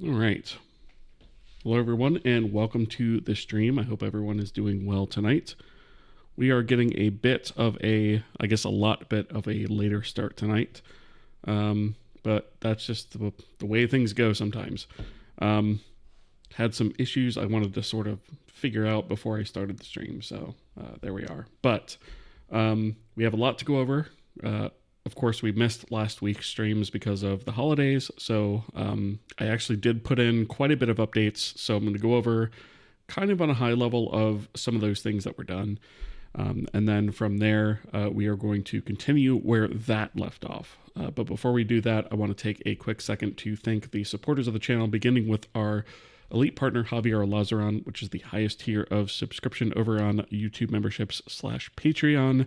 All right. Hello, everyone, and welcome to the stream. I hope everyone is doing well tonight. We are getting a bit of a lot of a later start tonight. But that's just the way things go sometimes. Had some issues I wanted to sort of figure out before I started the stream, so there we are. But we have a lot to go over. Of course, we missed last week's streams because of the holidays, so I actually did put in quite a bit of updates, so I'm going to go over kind of on a high level of some of those things that were done. And then from there, we are going to continue where that left off. But before we do that, I want to take a quick second to thank the supporters of the channel, beginning with our elite partner, Javier Lazaron, which is the highest tier of subscription over on YouTube memberships /Patreon,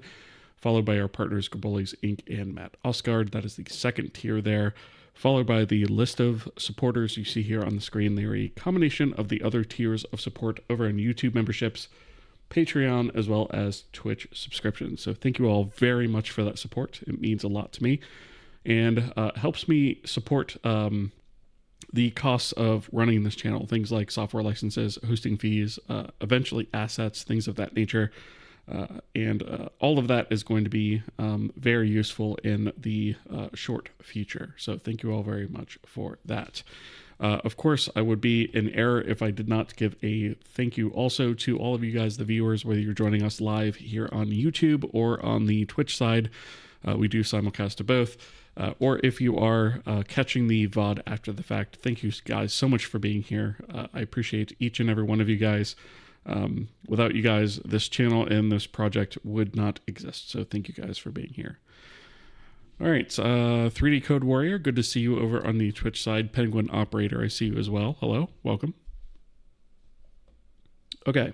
followed by our partners, Gabolis Inc. and Matt Osgard. That is the second tier there, followed by the list of supporters you see here on the screen. They are a combination of the other tiers of support over on YouTube memberships, Patreon, as well as Twitch subscriptions. So thank you all very much for that support. It means a lot to me and helps me support the costs of running this channel. Things like software licenses, hosting fees, eventually assets, things of that nature. And all of that is going to be very useful in the short future. So thank you all very much for that. Of course, I would be in error if I did not give a thank you also to all of you guys, the viewers, whether you're joining us live here on YouTube or on the Twitch side. We do simulcast to both. Or if you are catching the VOD after the fact, thank you guys so much for being here. I appreciate each and every one of you guys. Without you guys, this channel and this project would not exist. So thank you guys for being here. All right, 3D Code Warrior, good to see you over on the Twitch side. Penguin Operator, I see you as well. Hello, welcome. Okay,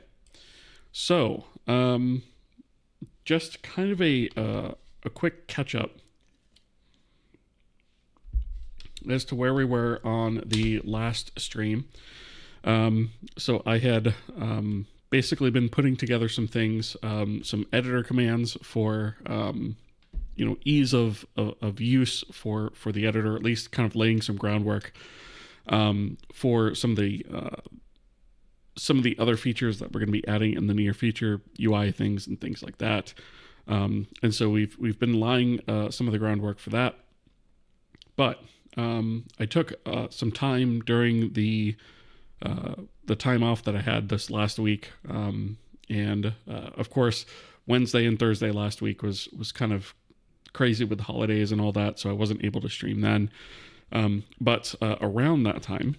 so just kind of a quick catch up as to where we were on the last stream. So I had basically been putting together some things, some editor commands for ease of use for the editor, at least kind of laying some groundwork for some of the other features that we're going to be adding in the near future, UI things and things like that. And so we've been laying some of the groundwork for that. But I took some time during the time off that I had this last week. And of course, Wednesday and Thursday last week was kind of crazy with the holidays and all that, so I wasn't able to stream then. But around that time,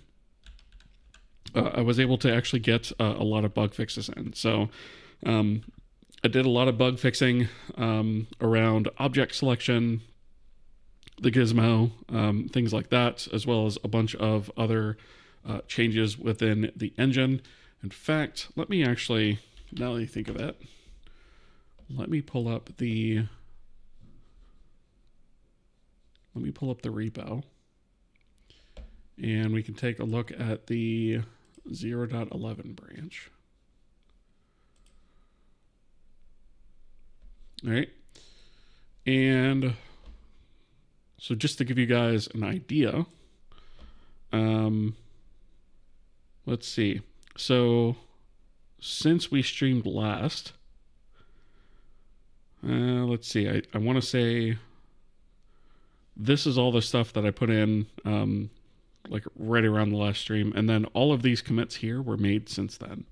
I was able to actually get a lot of bug fixes in. So I did a lot of bug fixing around object selection, the gizmo, things like that, as well as a bunch of other changes within the engine. In fact, let me actually, now that you think of it, let me pull up the repo, and we can take a look at the 0.11 branch. All right, and so just to give you guys an idea, let's see. So since we streamed last, let's see. I want to say this is all the stuff that I put in like right around the last stream. And then all of these commits here were made since then.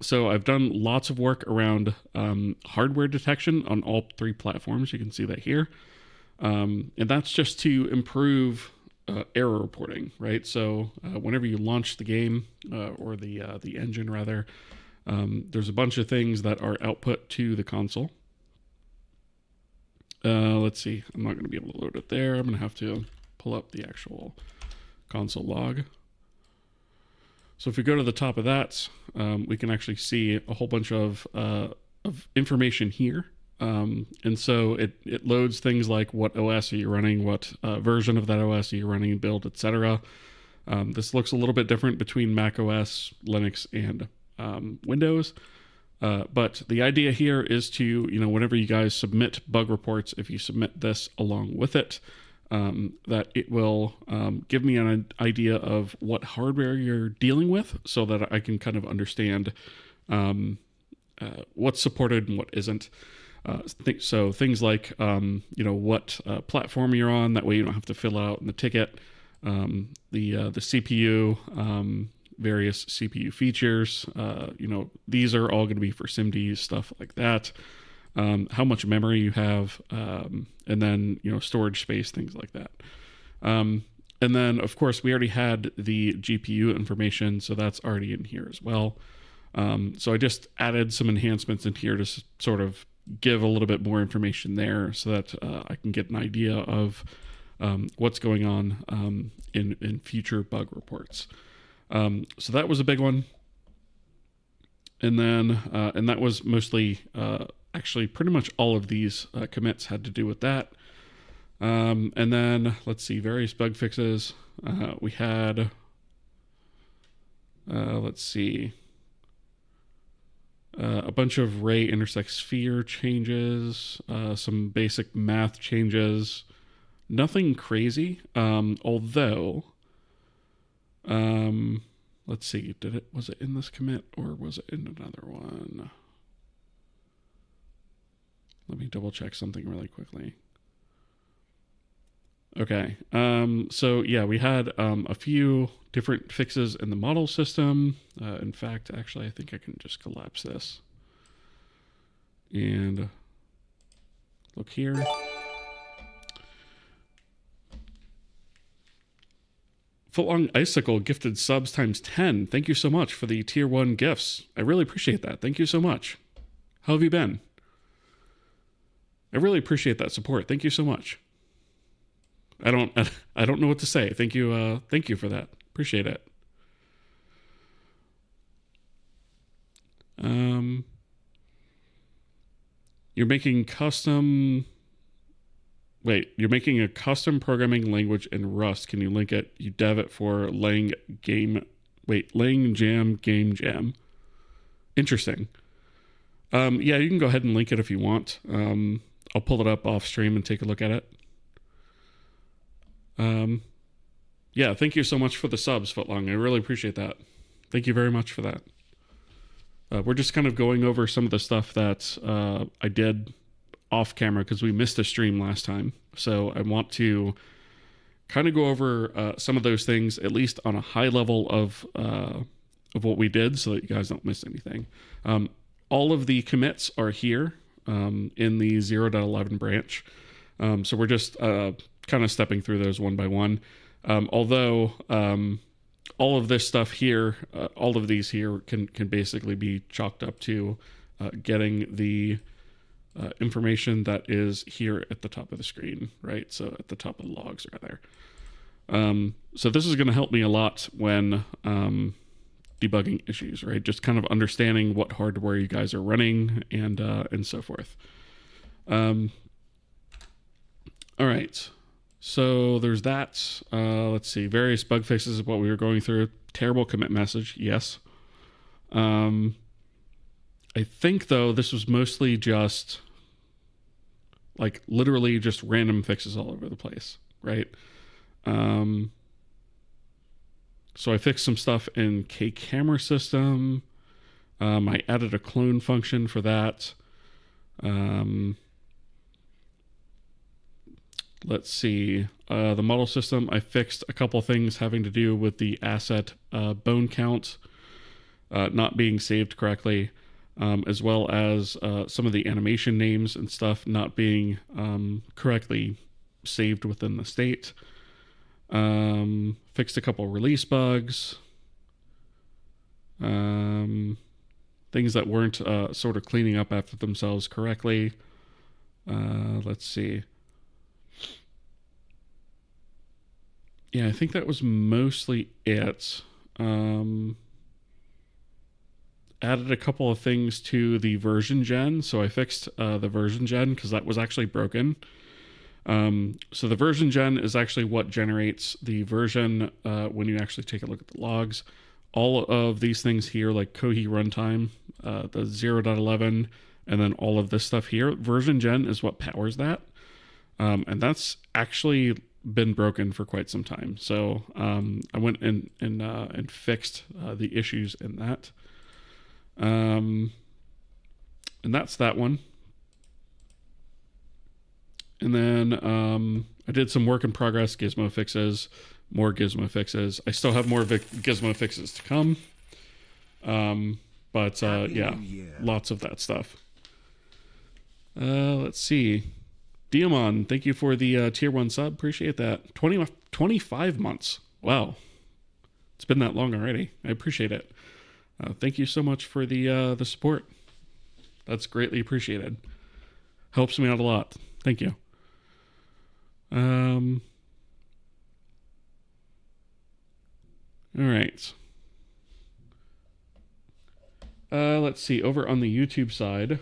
So I've done lots of work around hardware detection on all three platforms. You can see that here. And that's just to improve error reporting, right? So whenever you launch the game or the engine rather, there's a bunch of things that are output to the console. Let's see, I'm not going to be able to load it there. I'm going to have to pull up the actual console log. So if we go to the top of that, we can actually see a whole bunch of information here. And so it loads things like what OS are you running, what version of that OS are you running, build, etc. This looks a little bit different between Mac OS, Linux, and Windows. But the idea here is to, whenever you guys submit bug reports, if you submit this along with it, that it will give me an idea of what hardware you're dealing with, so that I can kind of understand what's supported and what isn't. So things like what platform you're on. That way you don't have to fill out in the ticket. The CPU, various CPU features. These are all going to be for SIMDs, stuff like that. How much memory you have, and then storage space, things like that. And then of course we already had the GPU information, so that's already in here as well. So I just added some enhancements in here to sort of give a little bit more information there, so that I can get an idea of what's going on in future bug reports. So that was a big one. And then and that was mostly actually pretty much all of these commits had to do with that. And then let's see, various bug fixes. We had let's see, a bunch of ray intersect sphere changes, some basic math changes, nothing crazy. Although, let's see, was it in this commit or was it in another one? Let me double check something really quickly. Okay. So yeah, we had a few different fixes in the model system. In fact, actually, I think I can just collapse this and look here. Footlong Icicle gifted subs times 10. Thank you so much for the tier 1 gifts. I really appreciate that. Thank you so much. How have you been? I really appreciate that support. Thank you so much. I don't know what to say. Thank you for that. Appreciate it. You're making a custom programming language in Rust. Can you link it? You dev it for Lang Jam Game Jam. Interesting. Yeah, you can go ahead and link it if you want. I'll pull it up off stream and take a look at it. Yeah, thank you so much for the subs, Footlong. I really appreciate that. Thank you very much for that. We're just kind of going over some of the stuff that I did off camera because we missed a stream last time. So I want to kind of go over some of those things, at least on a high level of what we did, so that you guys don't miss anything. All of the commits are here in the 0.11 branch. So we're just kind of stepping through those one by one. Although all of this stuff here, all of these here can basically be chalked up to getting the information that is here at the top of the screen, right? So at the top of the logs rather. So this is going to help me a lot when debugging issues, right? Just kind of understanding what hardware you guys are running and so forth. All right. So there's that. Let's see. Various bug fixes is what we were going through. Terrible commit message. Yes. I think, though, this was mostly just like literally just random fixes all over the place, right? So I fixed some stuff in K camera system. I added a clone function for that. Let's see, the model system, I fixed a couple things having to do with the asset bone count not being saved correctly, as well as some of the animation names and stuff not being correctly saved within the state. Fixed a couple release bugs, things that weren't sort of cleaning up after themselves correctly. Let's see. Yeah, I think that was mostly it. Added a couple of things to the version gen. So I fixed the version gen because that was actually broken. So the version gen is actually what generates the version when you actually take a look at the logs. All of these things here, like Kohi runtime, the 0.11, and then all of this stuff here, version gen is what powers that. And that's actually been broken for quite some time. So I went and fixed the issues in that. And that's that one. And then I did some work in progress gizmo fixes, more gizmo fixes. I still have more gizmo fixes to come. But yeah, lots of that stuff. Let's see. Diamond, thank you for the tier 1 sub. Appreciate that. 25 months. Wow. It's been that long already. I appreciate it. Thank you so much for the support. That's greatly appreciated. Helps me out a lot. Thank you. All right. Let's see. Over on the YouTube side.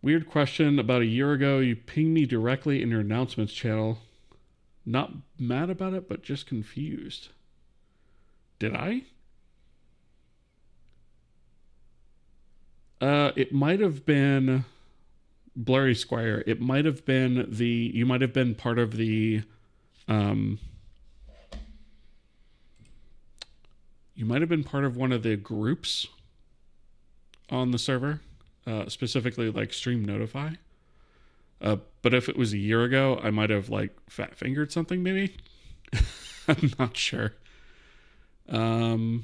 Weird question. About a year ago, you pinged me directly in your announcements channel. Not mad about it, but just confused. Did I? It might have been Blurry Squire. It might have been you might have been part of the, you might have been part of one of the groups on the server. Specifically like Stream Notify. But if it was a year ago, I might have like fat fingered something maybe. I'm not sure. I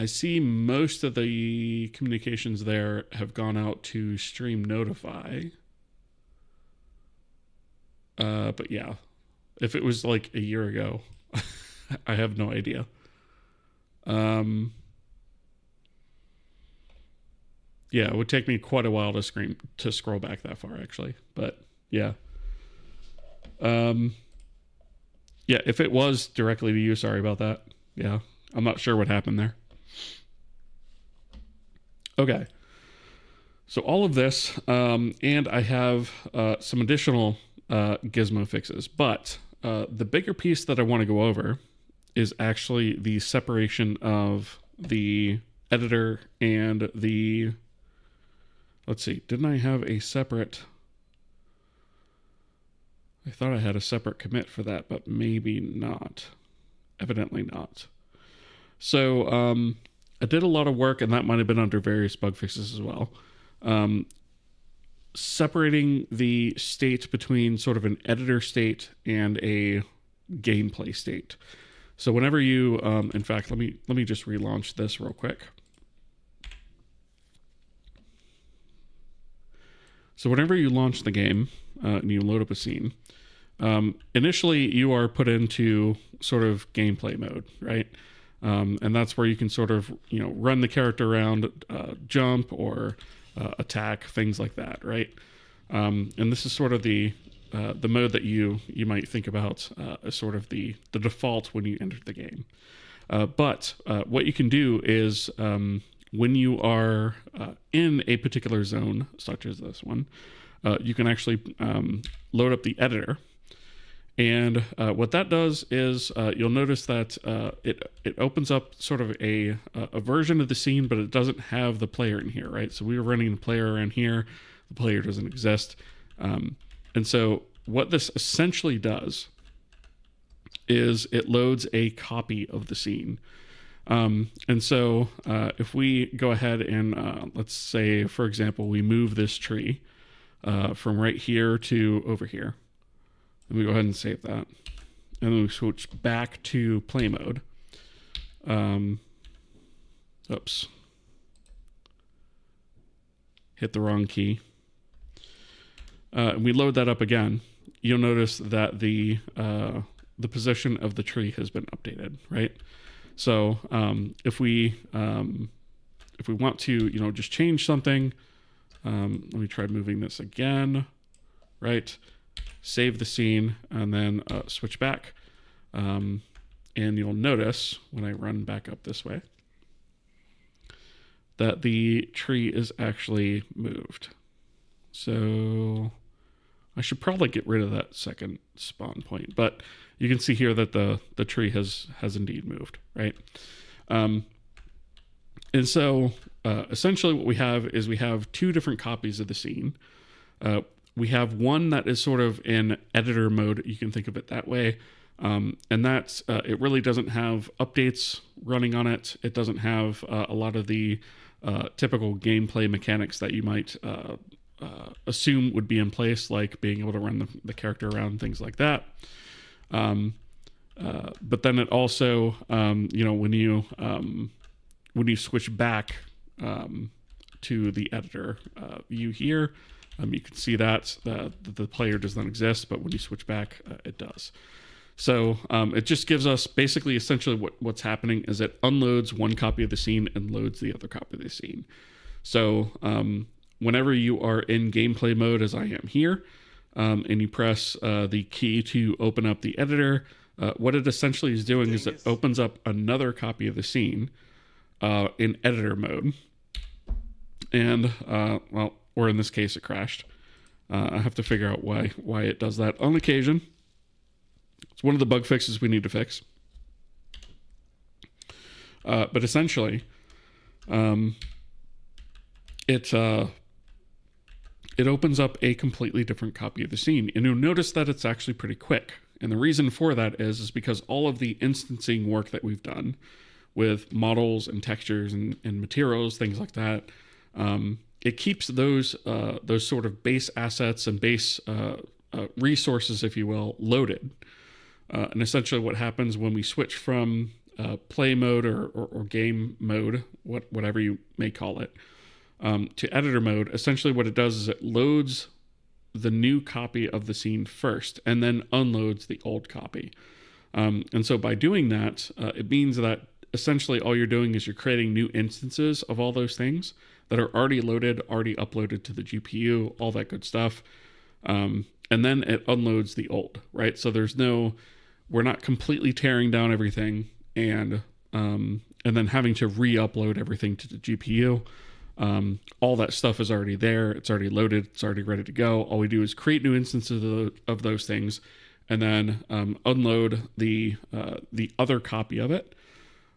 see most of the communications there have gone out to Stream Notify. But yeah, if it was like a year ago, I have no idea. Yeah, it would take me quite a while to scroll back that far, actually. But yeah, yeah. If it was directly to you, sorry about that. Yeah, I'm not sure what happened there. Okay, so all of this, and I have some additional gizmo fixes, but the bigger piece that I want to go over is actually the separation of the editor and the. Let's see, didn't I have a separate... I thought I had a separate commit for that, but maybe not. Evidently not. So I did a lot of work, and that might have been under various bug fixes as well. Separating the state between sort of an editor state and a gameplay state. So whenever you... in fact, let me just relaunch this real quick. So whenever you launch the game and you load up a scene, initially you are put into sort of gameplay mode, right? And that's where you can sort of, run the character around, jump or attack, things like that, right? And this is sort of the mode that you might think about as sort of the default when you enter the game. But what you can do is... when you are in a particular zone, such as this one, you can actually load up the editor. And what that does is you'll notice that it opens up sort of a version of the scene, but it doesn't have the player in here, right? So we were running the player around here. The player doesn't exist. And so what this essentially does is it loads a copy of the scene. And so if we go ahead and let's say, for example, we move this tree from right here to over here. Let me go ahead and save that. And then we switch back to play mode. Oops. Hit the wrong key. And we load that up again. You'll notice that the position of the tree has been updated, right? So if we want to, just change something, let me try moving this again, right? Save the scene and then switch back. And you'll notice when I run back up this way that the tree is actually moved. So I should probably get rid of that second spawn point, but you can see here that the tree has indeed moved, right? And so essentially what we have is we have two different copies of the scene. We have one that is sort of in editor mode. You can think of it that way. And that's, it really doesn't have updates running on it. It doesn't have a lot of the typical gameplay mechanics that you might assume would be in place, like being able to run the character around, things like that. But then it also, when you switch back to the editor view here, you can see that the player does not exist, but when you switch back, it does. So it just gives us basically essentially what's happening is it unloads one copy of the scene and loads the other copy of the scene. So whenever you are in gameplay mode, as I am here, and you press the key to open up the editor, what it essentially is doing is it opens up another copy of the scene in editor mode. And, or in this case, it crashed. I have to figure out why it does that on occasion. It's one of the bug fixes we need to fix. But essentially, it opens up a completely different copy of the scene. And you'll notice that it's actually pretty quick. And the reason for that is because all of the instancing work that we've done with models and textures and materials, things like that, it keeps those sort of base assets and base resources, if you will, loaded. And essentially what happens when we switch from play mode or game mode, whatever you may call it, to editor mode, essentially what it does is it loads the new copy of the scene first and then unloads the old copy. And so by doing that, it means that essentially all you're doing is you're creating new instances of all those things that are already loaded, already uploaded to the GPU, all that good stuff. And then it unloads the old, right? So we're not completely tearing down everything and then having to re-upload everything to the GPU. All that stuff is already there. It's already loaded. It's already ready to go. All we do is create new instances of those things and then unload the other copy of it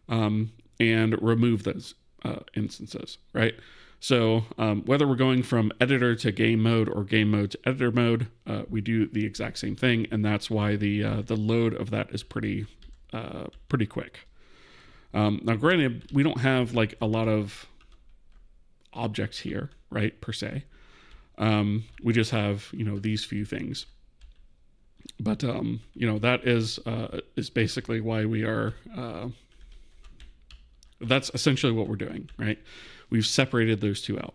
and remove those instances, right? So whether we're going from editor to game mode or game mode to editor mode, we do the exact same thing, and that's why the load of that is pretty quick. Now, granted, we don't have like a lot of objects here, right, per se. We just have these few things, but that is basically why we are. That's essentially what we're doing, right? We've separated those two out.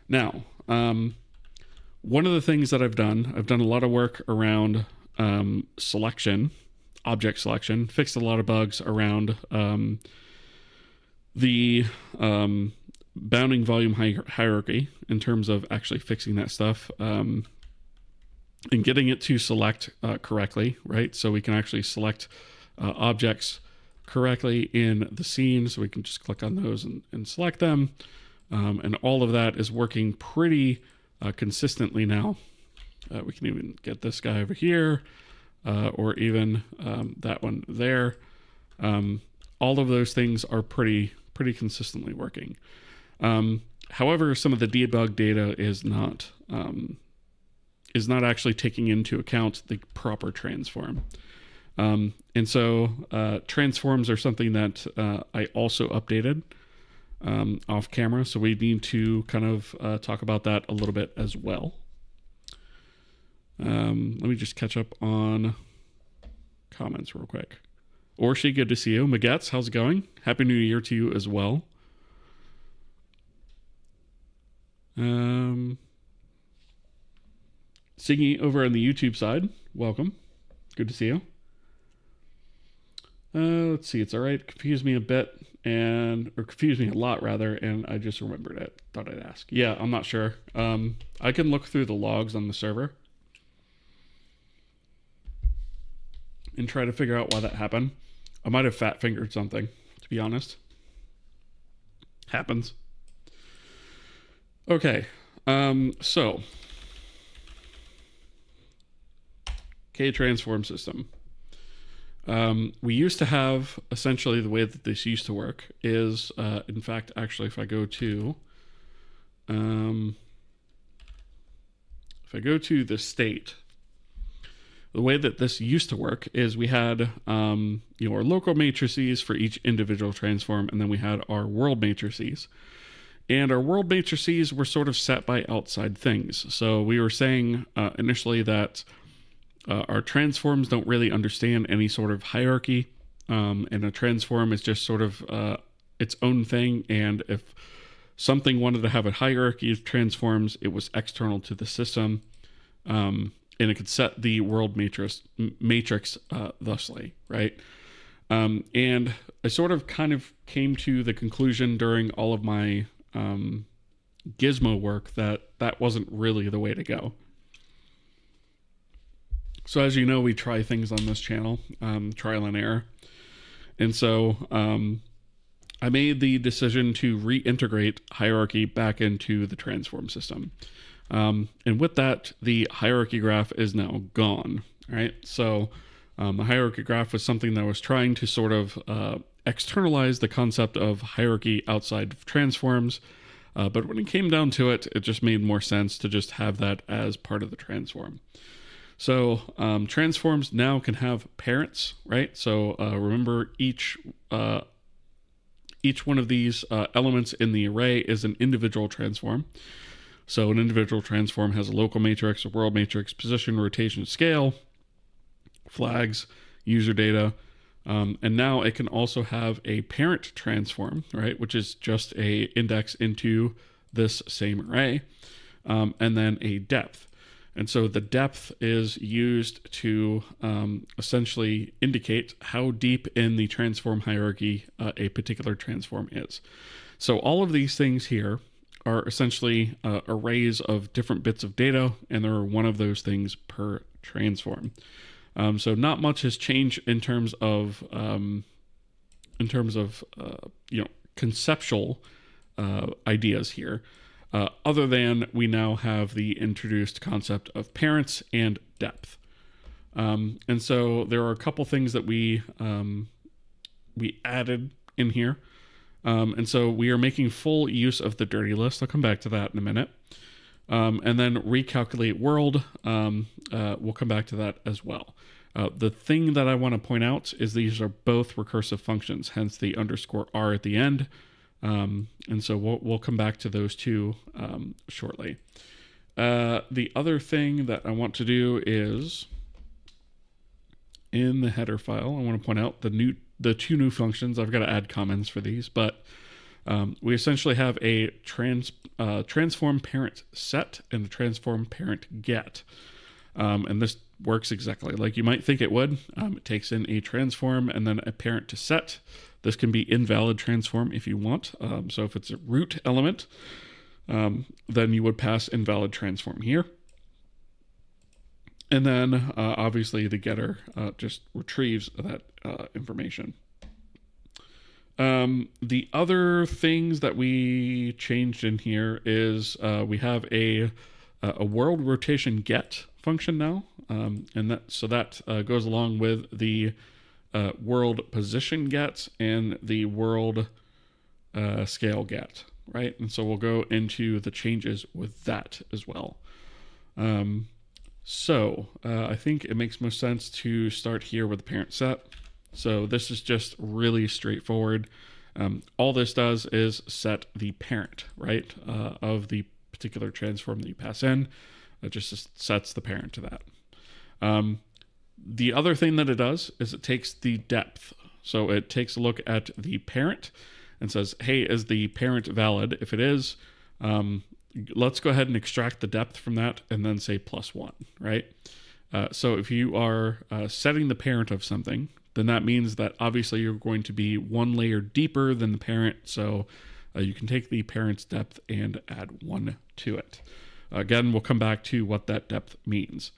Now, one of the things that I've done a lot of work around selection, object selection, fixed a lot of bugs around the bounding volume hierarchy in terms of actually fixing that stuff and getting it to select correctly, right? So we can actually select objects correctly in the scene, so we can just click on those and select them, and all of that is working pretty consistently now. We can even get this guy over here, or even that one there. All of those things are pretty consistently working. However, some of the debug data is not actually taking into account the proper transform. And so transforms are something that I also updated off camera. So we need to kind of talk about that a little bit as well. Let me just catch up on comments real quick. Orshi, good to see you. Magetz, how's it going? Happy New Year to you as well. Siggy over on the YouTube side, welcome. Good to see you. Let's see, it's all right. Confused me a bit or confused me a lot rather, and I just remembered it. Thought I'd ask. Yeah, I'm not sure. I can look through the logs on the server and try to figure out why that happened. I might have fat fingered something, to be honest. Happens. Okay, so K-transform system. We used to have, essentially the way that this used to work is, in fact, actually if I go to if I go to the state, the way that this used to work is we had our local matrices for each individual transform, and then we had our world matrices. And our world matrices were sort of set by outside things. So we were saying initially that our transforms don't really understand any sort of hierarchy, and a transform is just sort of its own thing. And if something wanted to have a hierarchy of transforms, it was external to the system, and it could set the world matrix thusly, right? And I sort of kind of came to the conclusion during all of my gizmo work that that wasn't really the way to go. So as you know, we try things on this channel, trial and error. And so I made the decision to reintegrate hierarchy back into the transform system. And with that, the hierarchy graph is now gone, right? So the hierarchy graph was something that was trying to sort of externalize the concept of hierarchy outside of transforms. But when it came down to it, it just made more sense to just have that as part of the transform. So transforms now can have parents, right? So remember, each one of these elements in the array is an individual transform. So an individual transform has a local matrix, a world matrix, position, rotation, scale, flags, user data, and now it can also have a parent transform, right, which is just a index into this same array, and then a depth. And so the depth is used to essentially indicate how deep in the transform hierarchy a particular transform is. So all of these things here are essentially arrays of different bits of data, and there are one of those things per transform. So not much has changed in terms of conceptual ideas here, other than we now have the introduced concept of parents and depth. And so there are a couple things that we added in here. And so we are making full use of the dirty list. I'll come back to that in a minute. And then recalculate world. We'll come back to that as well. The thing that I want to point out is these are both recursive functions, hence the _r at the end. And so we'll come back to those two shortly. The other thing that I want to do is in the header file, I want to point out the two new functions. I've got to add comments for these, but we essentially have a transform parent set and a transform parent get. And this works exactly like you might think it would. It takes in a transform and then a parent to set. This can be invalid transform if you want. So if it's a root element, then you would pass invalid transform here. And then obviously the getter just retrieves that information. The other things that we changed in here is we have a world rotation get function now, and that goes along with the world position get and the world scale get, right? And so we'll go into the changes with that as well. So I think it makes most sense to start here with the parent set. So this is just really straightforward. All this does is set the parent, right, of the particular transform that you pass in. It just sets the parent to that. The other thing that it does is it takes the depth. So it takes a look at the parent and says, hey, is the parent valid? If it is, let's go ahead and extract the depth from that and then say +1, right? So if you are setting the parent of something, then that means that obviously you're going to be one layer deeper than the parent. So you can take the parent's depth and add 1 to it. Again, we'll come back to what that depth means.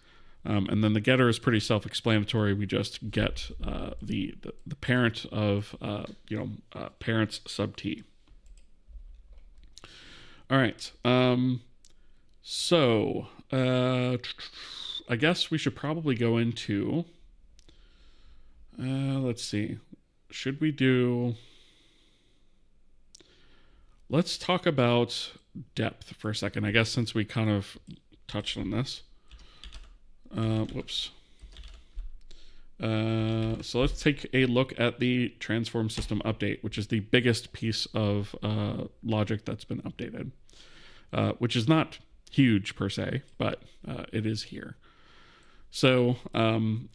And then the getter is pretty self-explanatory. We just get the parent of parents sub t. All right. So I guess we should probably go into. Let's see. Should we do? Let's talk about depth for a second. I guess since we kind of touched on this. Whoops. So let's take a look at the transform system update, which is the biggest piece of logic that's been updated, which is not huge per se, but it is here. So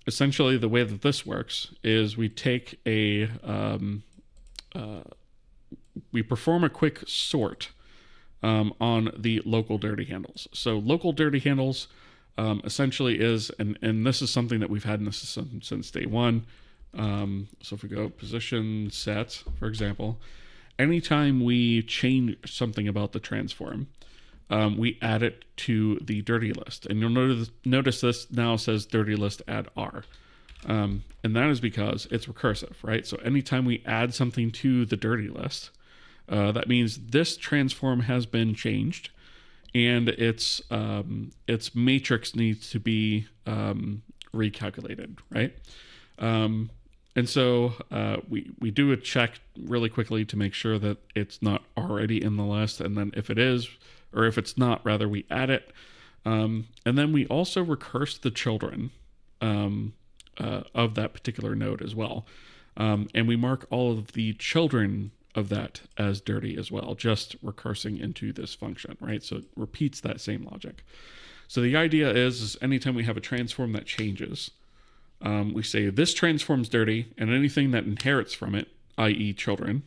essentially the way that this works is we take we perform a quick sort on the local dirty handles. So local dirty handles essentially is, and this is something that we've had in the system since day one. So if we go position set, for example, anytime we change something about the transform, we add it to the dirty list. And you'll notice this now says dirty list add R. And that is because it's recursive, right? So anytime we add something to the dirty list, that means this transform has been changed, and its matrix needs to be recalculated, right? And so we do a check really quickly to make sure that it's not already in the list, and then if it is, or if it's not, rather, we add it. And then we also recurse the children of that particular node as well. And we mark all of the children of that as dirty as well, just recursing into this function, right? So it repeats that same logic. So the idea is anytime we have a transform that changes, we say this transform's dirty, and anything that inherits from it, i.e. children,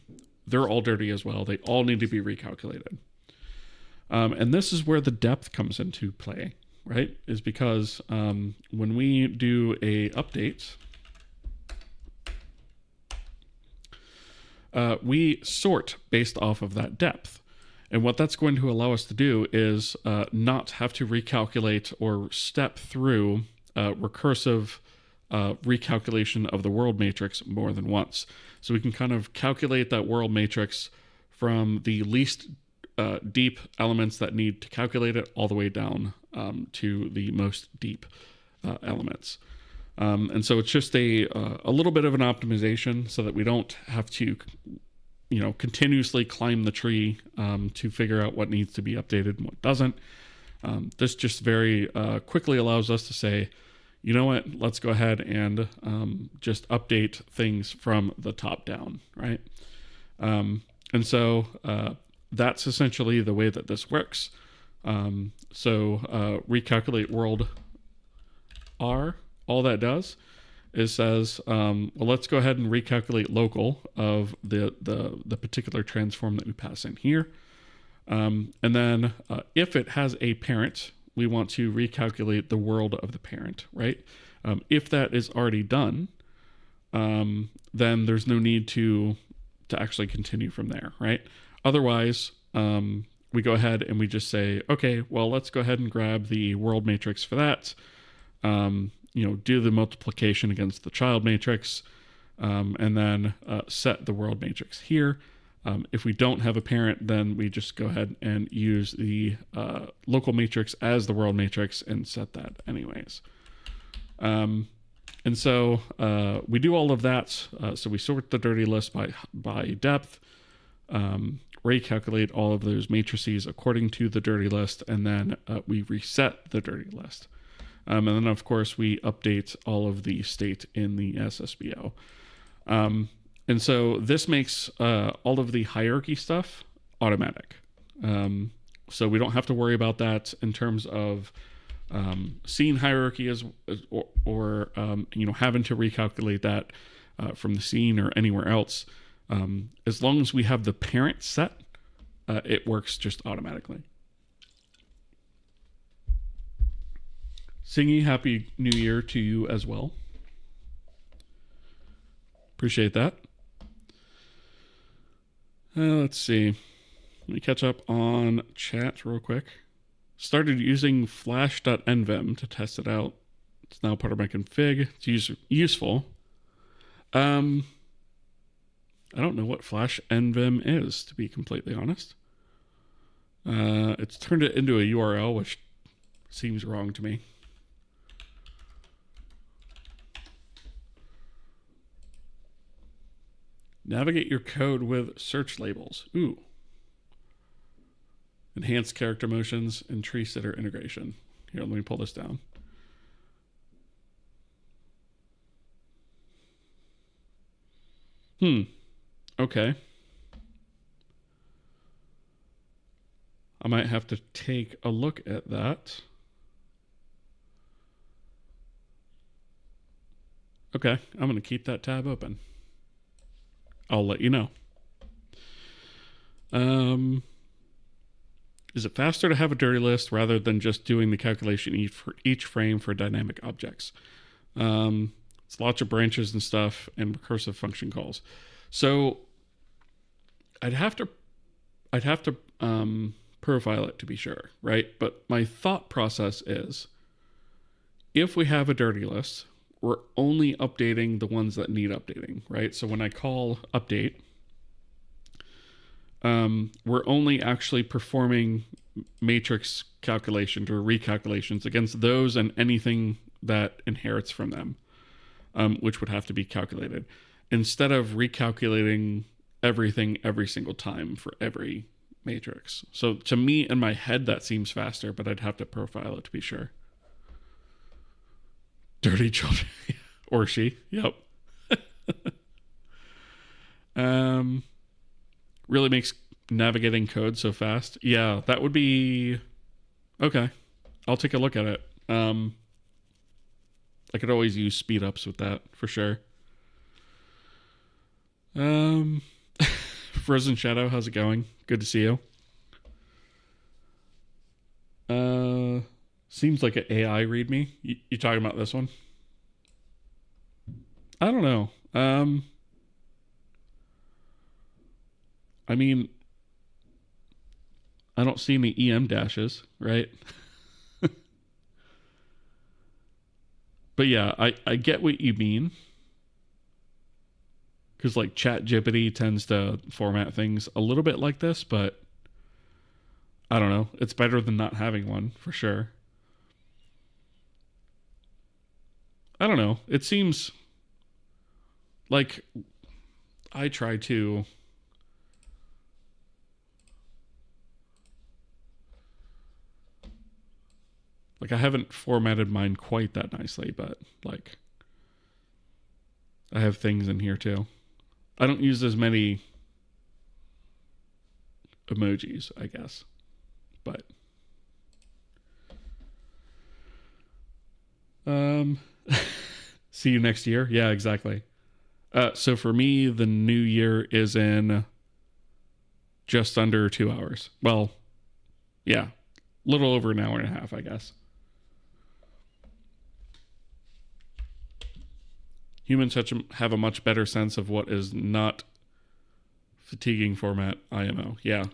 they're all dirty as well. They all need to be recalculated. And this is where the depth comes into play, right? Is because when we do a update, we sort based off of that depth. And what that's going to allow us to do is not have to recalculate or step through recursive recalculation of the world matrix more than once. So we can kind of calculate that world matrix from the least deep elements that need to calculate it all the way down to the most deep elements. And so it's just a little bit of an optimization so that we don't have to, continuously climb the tree to figure out what needs to be updated and what doesn't. This just very quickly allows us to say, you know what, let's go ahead and just update things from the top down, right? And so that's essentially the way that this works. So recalculate world R, all that does is says, well, let's go ahead and recalculate local of the particular transform that we pass in here. And then if it has a parent, we want to recalculate the world of the parent, right? If that is already done, then there's no need to actually continue from there, right? Otherwise, we go ahead and we just say, okay, well, let's go ahead and grab the world matrix for that. Do the multiplication against the child matrix, and then set the world matrix here. If we don't have a parent, then we just go ahead and use the local matrix as the world matrix and set that anyways. And so we do all of that. So we sort the dirty list by depth, recalculate all of those matrices according to the dirty list, and then we reset the dirty list. And then, of course, we update all of the state in the SSBO. And so this makes all of the hierarchy stuff automatic. So we don't have to worry about that in terms of scene hierarchy or having to recalculate that from the scene or anywhere else. As long as we have the parent set, it works just automatically. Singy, Happy New Year to you as well. Appreciate that. Let's see. Let me catch up on chat real quick. Started using flash.nvim to test it out. It's now part of my config. It's useful. I don't know what flash nvim is, to be completely honest. It's turned it into a URL, which seems wrong to me. Navigate your code with search labels. Ooh. Enhanced character motions and tree sitter integration. Here, let me pull this down. Okay. I might have to take a look at that. Okay, I'm going to keep that tab open. I'll let you know. Is it faster to have a dirty list rather than just doing the calculation for each frame for dynamic objects? It's lots of branches and stuff and recursive function calls. So I'd have to profile it to be sure, right? But my thought process is, if we have a dirty list, we're only updating the ones that need updating, right? So when I call update, we're only actually performing matrix calculations or recalculations against those and anything that inherits from them, which would have to be calculated, instead of recalculating everything every single time for every matrix. So to me, in my head, that seems faster, but I'd have to profile it to be sure. Dirty children. Or she. Yep. Really makes navigating code so fast. Yeah, that would be... Okay. I'll take a look at it. I could always use speed ups with that, for sure. Frozen Shadow, how's it going? Good to see you. Seems like an AI readme. You talking about this one? I don't know. I mean, I don't see any EM dashes, right? But yeah, I get what you mean. Because like ChatGPT tends to format things a little bit like this, but I don't know. It's better than not having one, for sure. I don't know. It seems like I try to... Like, I haven't formatted mine quite that nicely, but, like, I have things in here, too. I don't use as many emojis, I guess. But... see you next year? Yeah, exactly. So for me, the new year is in just under 2 hours. Well, yeah, a little over an hour and a half, I guess. Humans have a much better sense of what is not fatiguing format IMO. Yeah.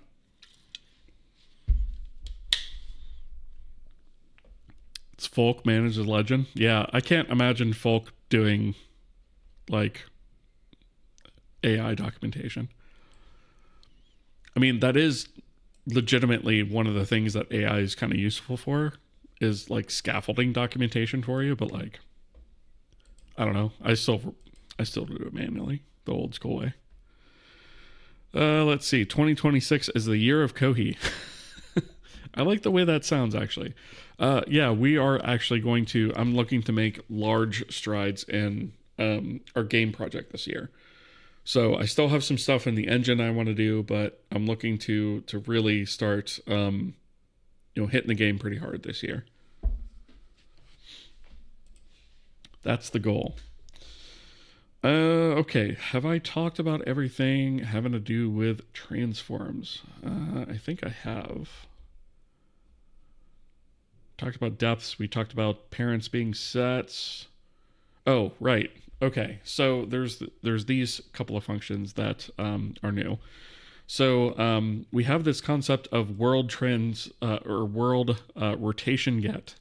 It's Folk manages Legend. Yeah, I can't imagine Folk doing, like, AI documentation. I mean, that is legitimately one of the things that AI is kind of useful for, is, like, scaffolding documentation for you, but, like, I don't know. I still do it manually, the old school way. Let's see. 2026 is the year of Kohi. I like the way that sounds, actually. Yeah, we are actually going to... I'm looking to make large strides in our game project this year. So I still have some stuff in the engine I want to do, but I'm looking to really start, hitting the game pretty hard this year. That's the goal. Okay. Have I talked about everything having to do with transforms? I think I have. Talked about depths. We talked about parents being sets. Oh, right. Okay. So there's these couple of functions that are new. So we have this concept of world trends or world rotation get.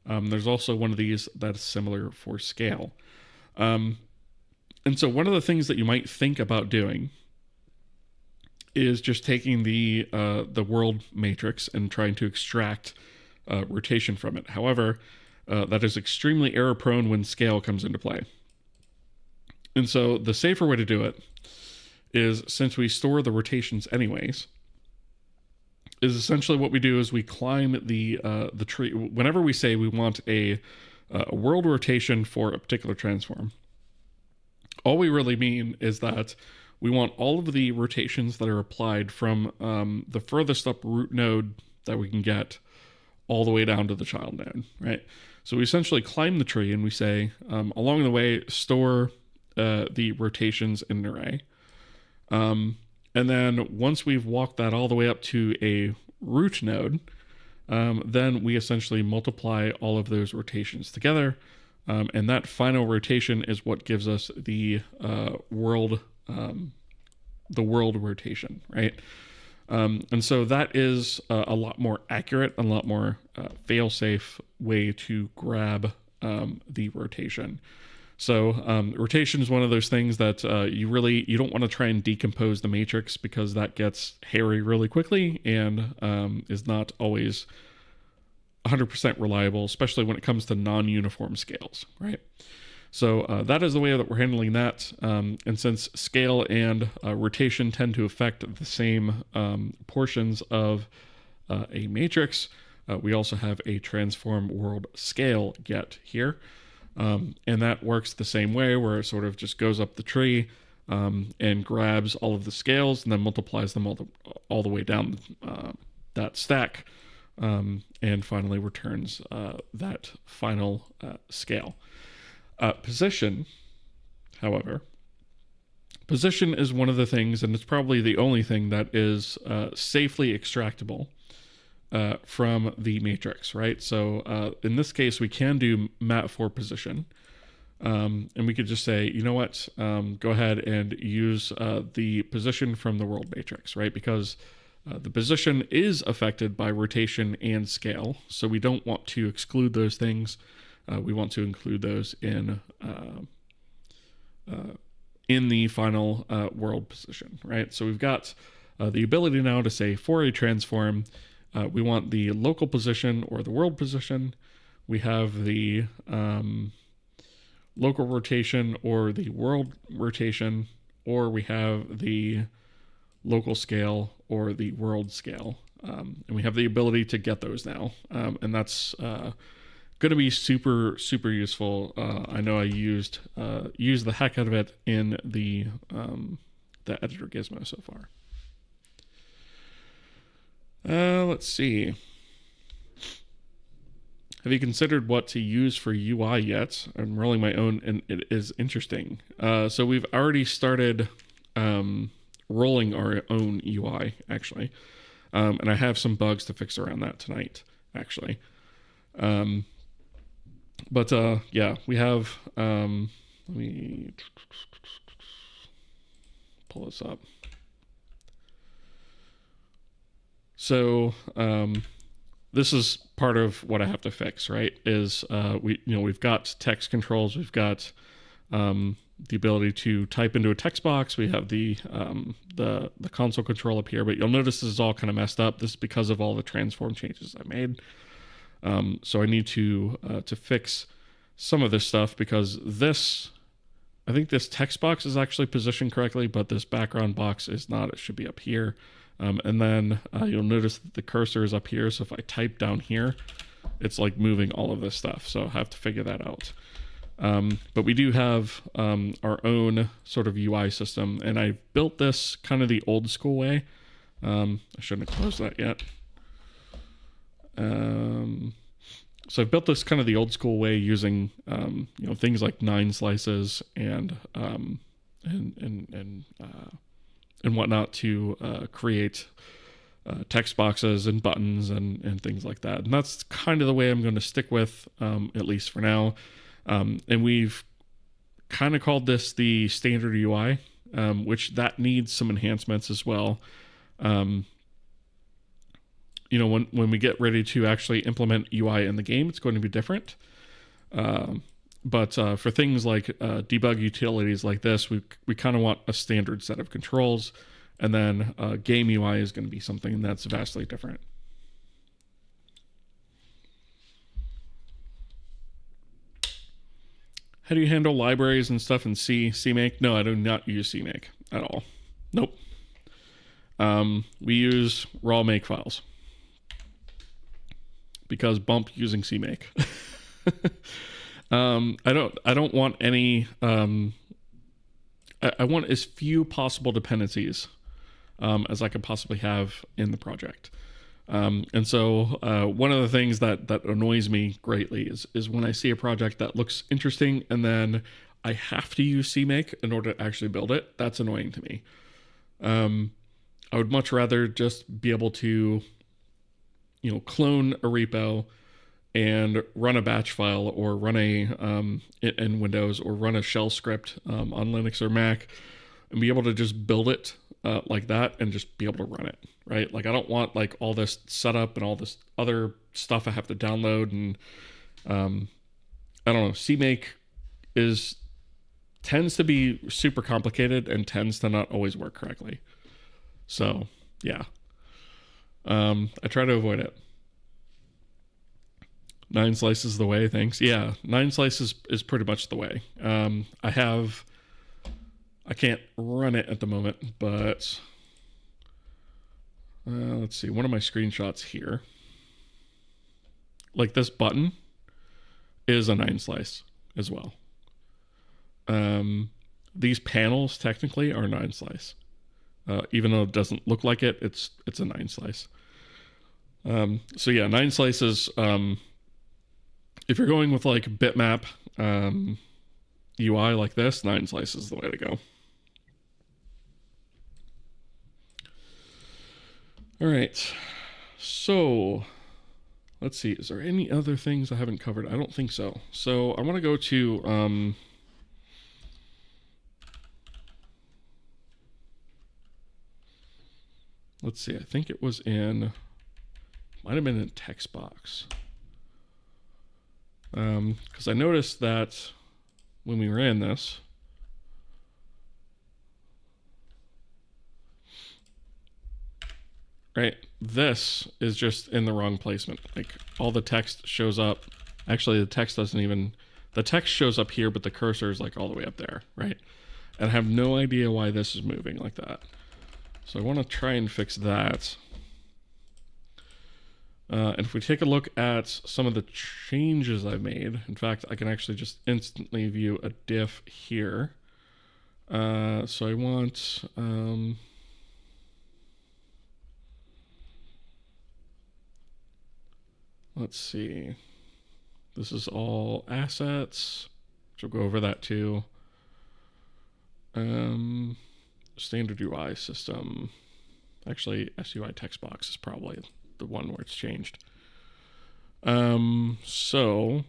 There's also one of these that's similar for scale. And so one of the things that you might think about doing is just taking the world matrix and trying to extract rotation from it. However, that is extremely error prone when scale comes into play. And so the safer way to do it is, since we store the rotations anyways, is essentially what we do is we climb the tree. Whenever we say we want a world rotation for a particular transform, all we really mean is that we want all of the rotations that are applied from the furthest up root node that we can get all the way down to the child node, right? So we essentially climb the tree and we say, along the way, store the rotations in an array. And then once we've walked that all the way up to a root node, then we essentially multiply all of those rotations together. And that final rotation is what gives us the world rotation, right? And so that is a lot more accurate, a lot more fail-safe way to grab the rotation. So rotation is one of those things that you don't want to try and decompose the matrix, because that gets hairy really quickly and is not always 100% reliable, especially when it comes to non-uniform scales, right? So that is the way that we're handling that. And since scale and rotation tend to affect the same portions of a matrix, we also have a transform world scale get here. And that works the same way, where it sort of just goes up the tree and grabs all of the scales and then multiplies them all the way down that stack, and finally returns that final scale. Position, however, position is one of the things, and it's probably the only thing that is safely extractable from the matrix, right? So in this case, we can do map for position, and we could just say, you know what, go ahead and use the position from the world matrix, right? Because the position is affected by rotation and scale, so we don't want to exclude those things. We want to include those in the final world position, right? So we've got the ability now to say for a transform, we want the local position or the world position. We have the local rotation or the world rotation, or we have the local scale or the world scale. And we have the ability to get those now. And that's going to be super, super useful. I know I used the heck out of it in the editor gizmo so far. Let's see. Have you considered what to use for UI yet? I'm rolling my own, and it is interesting. So we've already started rolling our own UI, actually. And I have some bugs to fix around that tonight, actually. But yeah, we have, let me pull this up. So this is part of what I have to fix, right? Is we've got text controls, we've got the ability to type into a text box, we have the console control up here, but you'll notice this is all kind of messed up. This is because of all the transform changes I made. So I need to fix some of this stuff, because I think this text box is actually positioned correctly, but this background box is not. It should be up here. And then you'll notice that the cursor is up here. So if I type down here, it's like moving all of this stuff. So I have to figure that out. But we do have our own sort of UI system, and I built this kind of the old school way. I shouldn't have closed that yet. So I've built this kind of the old school way, using things like 9 slices and whatnot to create text boxes and buttons and things like that. And that's kind of the way I'm going to stick with, at least for now. And we've kind of called this the standard UI, which that needs some enhancements as well. When we get ready to actually implement UI in the game, it's going to be different. But for things like debug utilities like this, we kind of want a standard set of controls, and then game UI is going to be something that's vastly different. How do you handle libraries and stuff in CMake? No, I do not use CMake at all. Nope. We use raw make files. because bump using CMake. I don't want any, I want as few possible dependencies as I could possibly have in the project. And so one of the things that annoys me greatly is when I see a project that looks interesting and then I have to use CMake in order to actually build it. That's annoying to me. I would much rather just be able to, clone a repo and run a batch file or run in Windows or run a shell script on Linux or Mac and be able to just build it like that and just be able to run it, right? Like I don't want like all this setup and all this other stuff I have to download. And I don't know, CMake tends to be super complicated and tends to not always work correctly. So yeah, I try to avoid it. 9 slices the way, thanks. Yeah, 9 slices is pretty much the way. I can't run it at the moment, but let's see, one of my screenshots here, like this button is a 9 slice as well. These panels technically are 9 slice. Even though it doesn't look like it, it's a 9 slice. So yeah, 9 slices. If you're going with like bitmap UI like this, 9 slices is the way to go. All right, so let's see. Is there any other things I haven't covered? I don't think so. So I want to go to let's see. I think it was might have been in text box. Because I noticed that when we ran this, right, this is just in the wrong placement. Like all the text shows up. Actually, the text shows up here, but the cursor is like all the way up there, right? And I have no idea why this is moving like that. So I want to try and fix that. And if we take a look at some of the changes I've made, in fact, I can actually just instantly view a diff here. So I want, let's see, this is all assets, which we'll go over that too. Standard UI system, actually SUI text box is probably the one where it's changed. So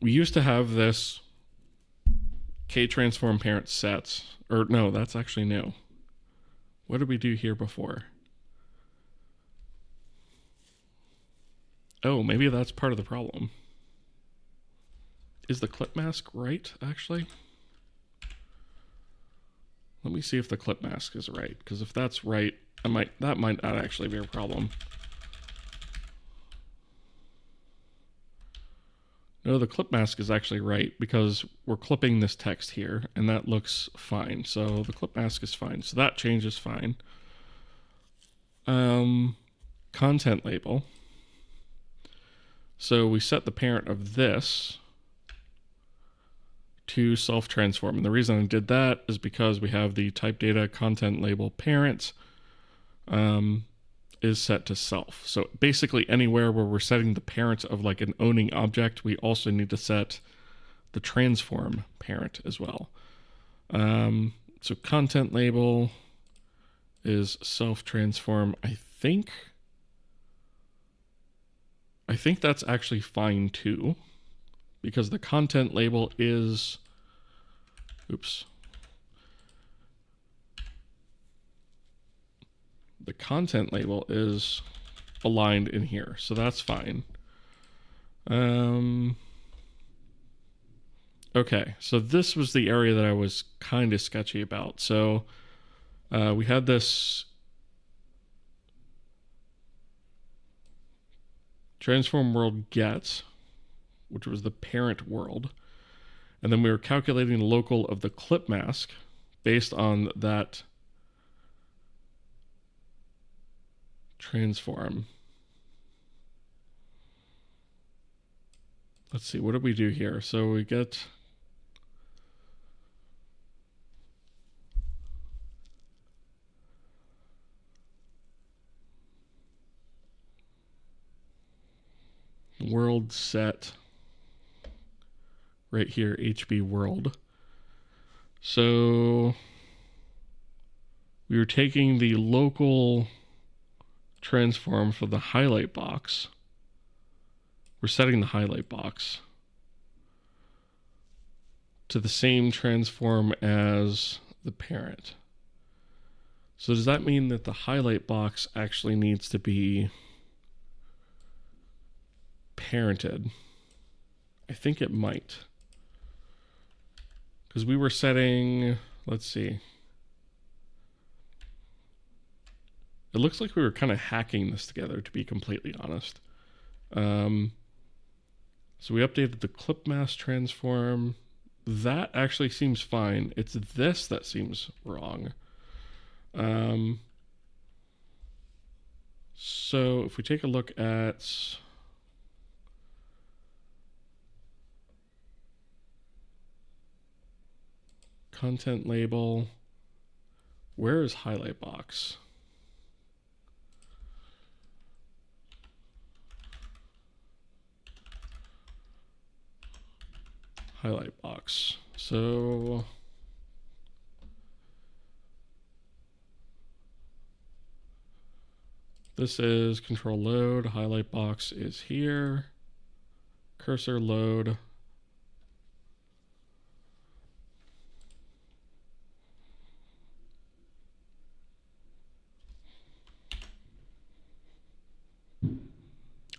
we used to have this k-transform parent sets, or no, that's actually new. What did we do here before? Oh, maybe that's part of the problem. Is the clip mask right, actually? Let me see if the clip mask is right, because if that's right, that might not actually be a problem. No, the clip mask is actually right because we're clipping this text here and that looks fine. So the clip mask is fine. So that change is fine. Content label. So we set the parent of this to self-transform. And the reason I did that is because we have the type data content label parent is set to self. So basically anywhere where we're setting the parent of like an owning object, we also need to set the transform parent as well. So content label is self-transform. I think that's actually fine too, because the content label is, the content label is aligned in here, so that's fine. Okay, so this was the area that I was kind of sketchy about. So we had this transform world get, which was the parent world, and then we were calculating the local of the clip mask based on that transform. let's see, what did we do here? So we get world set right here, HB world. So we were taking the local transform for the highlight box. We're setting the highlight box to the same transform as the parent. So does that mean that the highlight box actually needs to be parented? I think it might. Because we were setting, let's see. It looks like we were kind of hacking this together, to be completely honest. So we updated the clip mass transform. That actually seems fine. It's this that seems wrong. So if we take a look at content label, where is highlight box? Highlight box. So this is control load, highlight box is here, cursor load.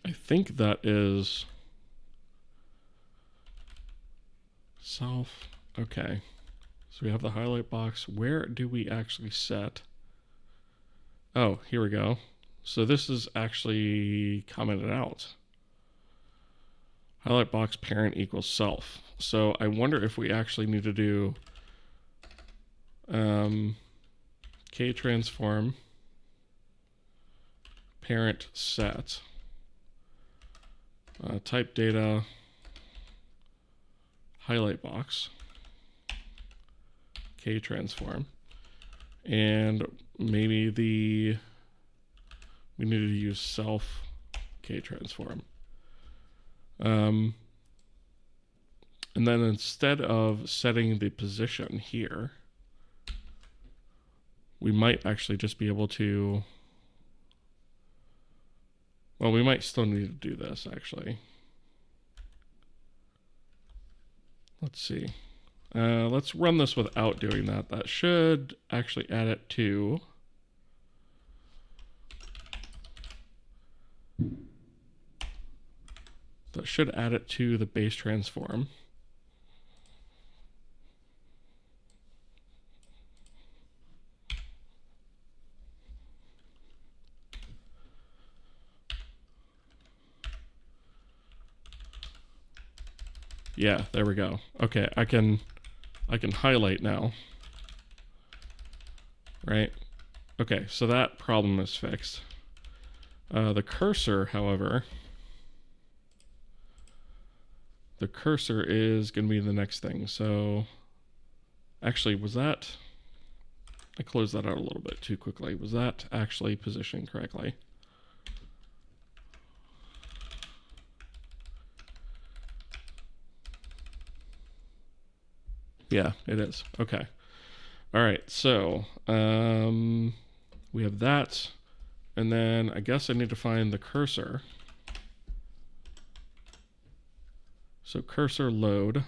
I think that is self. Okay. So we have the highlight box. Where do we actually set? Oh, here we go. So this is actually commented out. Highlight box parent equals self. So I wonder if we actually need to do K transform parent set type data highlight box K transform, and maybe we needed to use self K transform. And then instead of setting the position here, we might actually just be able to, well, we might still need to do this actually. Let's see. Let's run this without doing that. That should actually add it to the base transform. Yeah, there we go. Okay, I can highlight now. Right? Okay, so that problem is fixed. The cursor, however, the cursor is going to be the next thing. So actually, was that, I closed that out a little bit too quickly. Was that actually positioned correctly? Yeah, it is. Okay. All right, so we have that. And then I guess I need to find the cursor. So cursor load.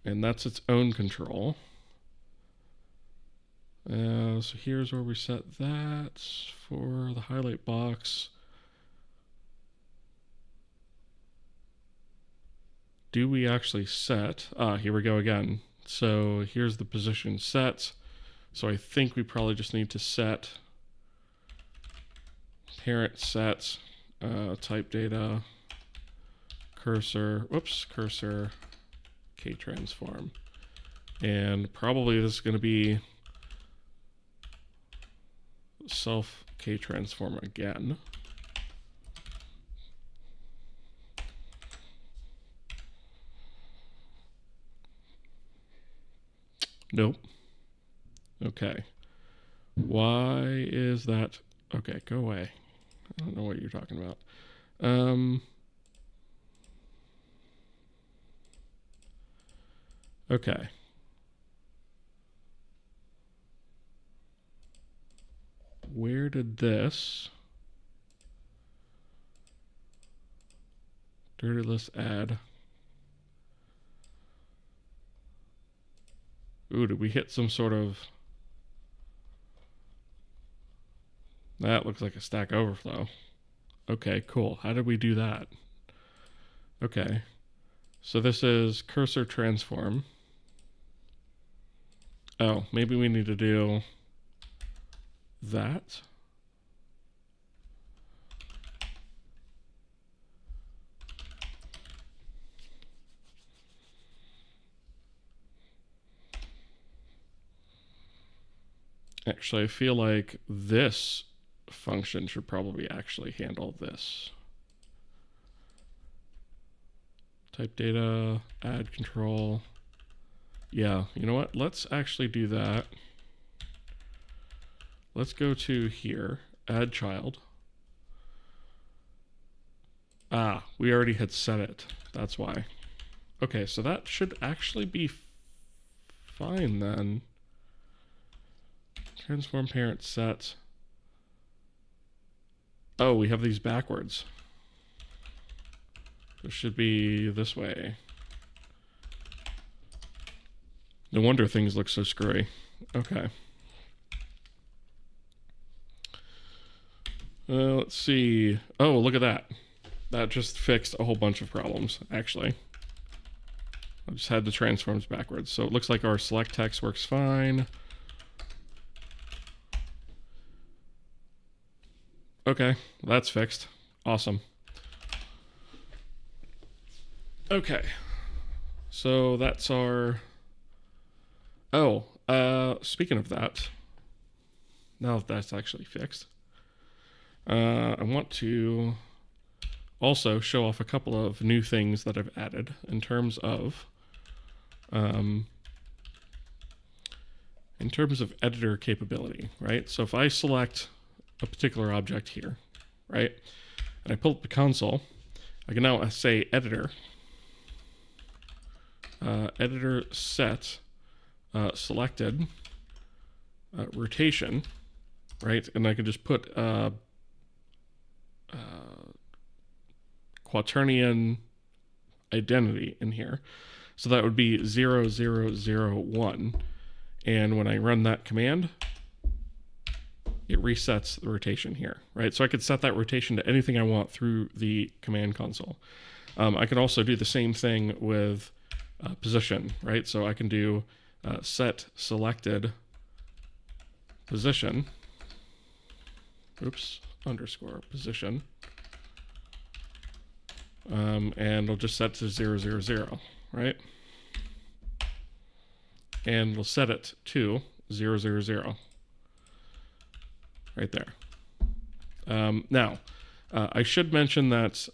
And that's its own control. So here's where we set that for the highlight box. Do we actually set? Here we go again. So here's the position set. So I think we probably just need to set parent set type data cursor, cursor K transform. And probably this is going to be self K transform again. Nope. Okay. Why is that? Okay, go away. I don't know what you're talking about. Okay. Where did this dirty list add? Ooh, did we hit some sort of... That looks like a Stack Overflow. Okay, cool. How did we do that? Okay. So this is cursor transform. Oh, maybe we need to do that. Actually, I feel like this function should probably actually handle this. Type data, add control. Yeah, you know what? Let's actually do that. Let's go to here, add child. Ah, we already had set it. That's why. Okay, so that should actually be fine then. Transform parent set. Oh, we have these backwards. It should be this way. No wonder things look so screwy. Okay. Let's see. Oh, look at that. That just fixed a whole bunch of problems, actually. I just had the transforms backwards. So it looks like our select text works fine. Okay, that's fixed. Awesome. Okay. So that's our... Oh, speaking of that, now that that's actually fixed, I want to also show off a couple of new things that I've added in terms of editor capability, right? So if I select a particular object here, right, and I pull up the console, I can now say editor, editor set selected rotation, right, and I can just put quaternion identity in here. So that would be 0001. And when I run that command, it resets the rotation here, right? So I could set that rotation to anything I want through the command console. I could also do the same thing with position, right? So I can do set selected position, underscore position, and I'll just set to 000, right? And we'll set it to 000, right there. Now, I should mention that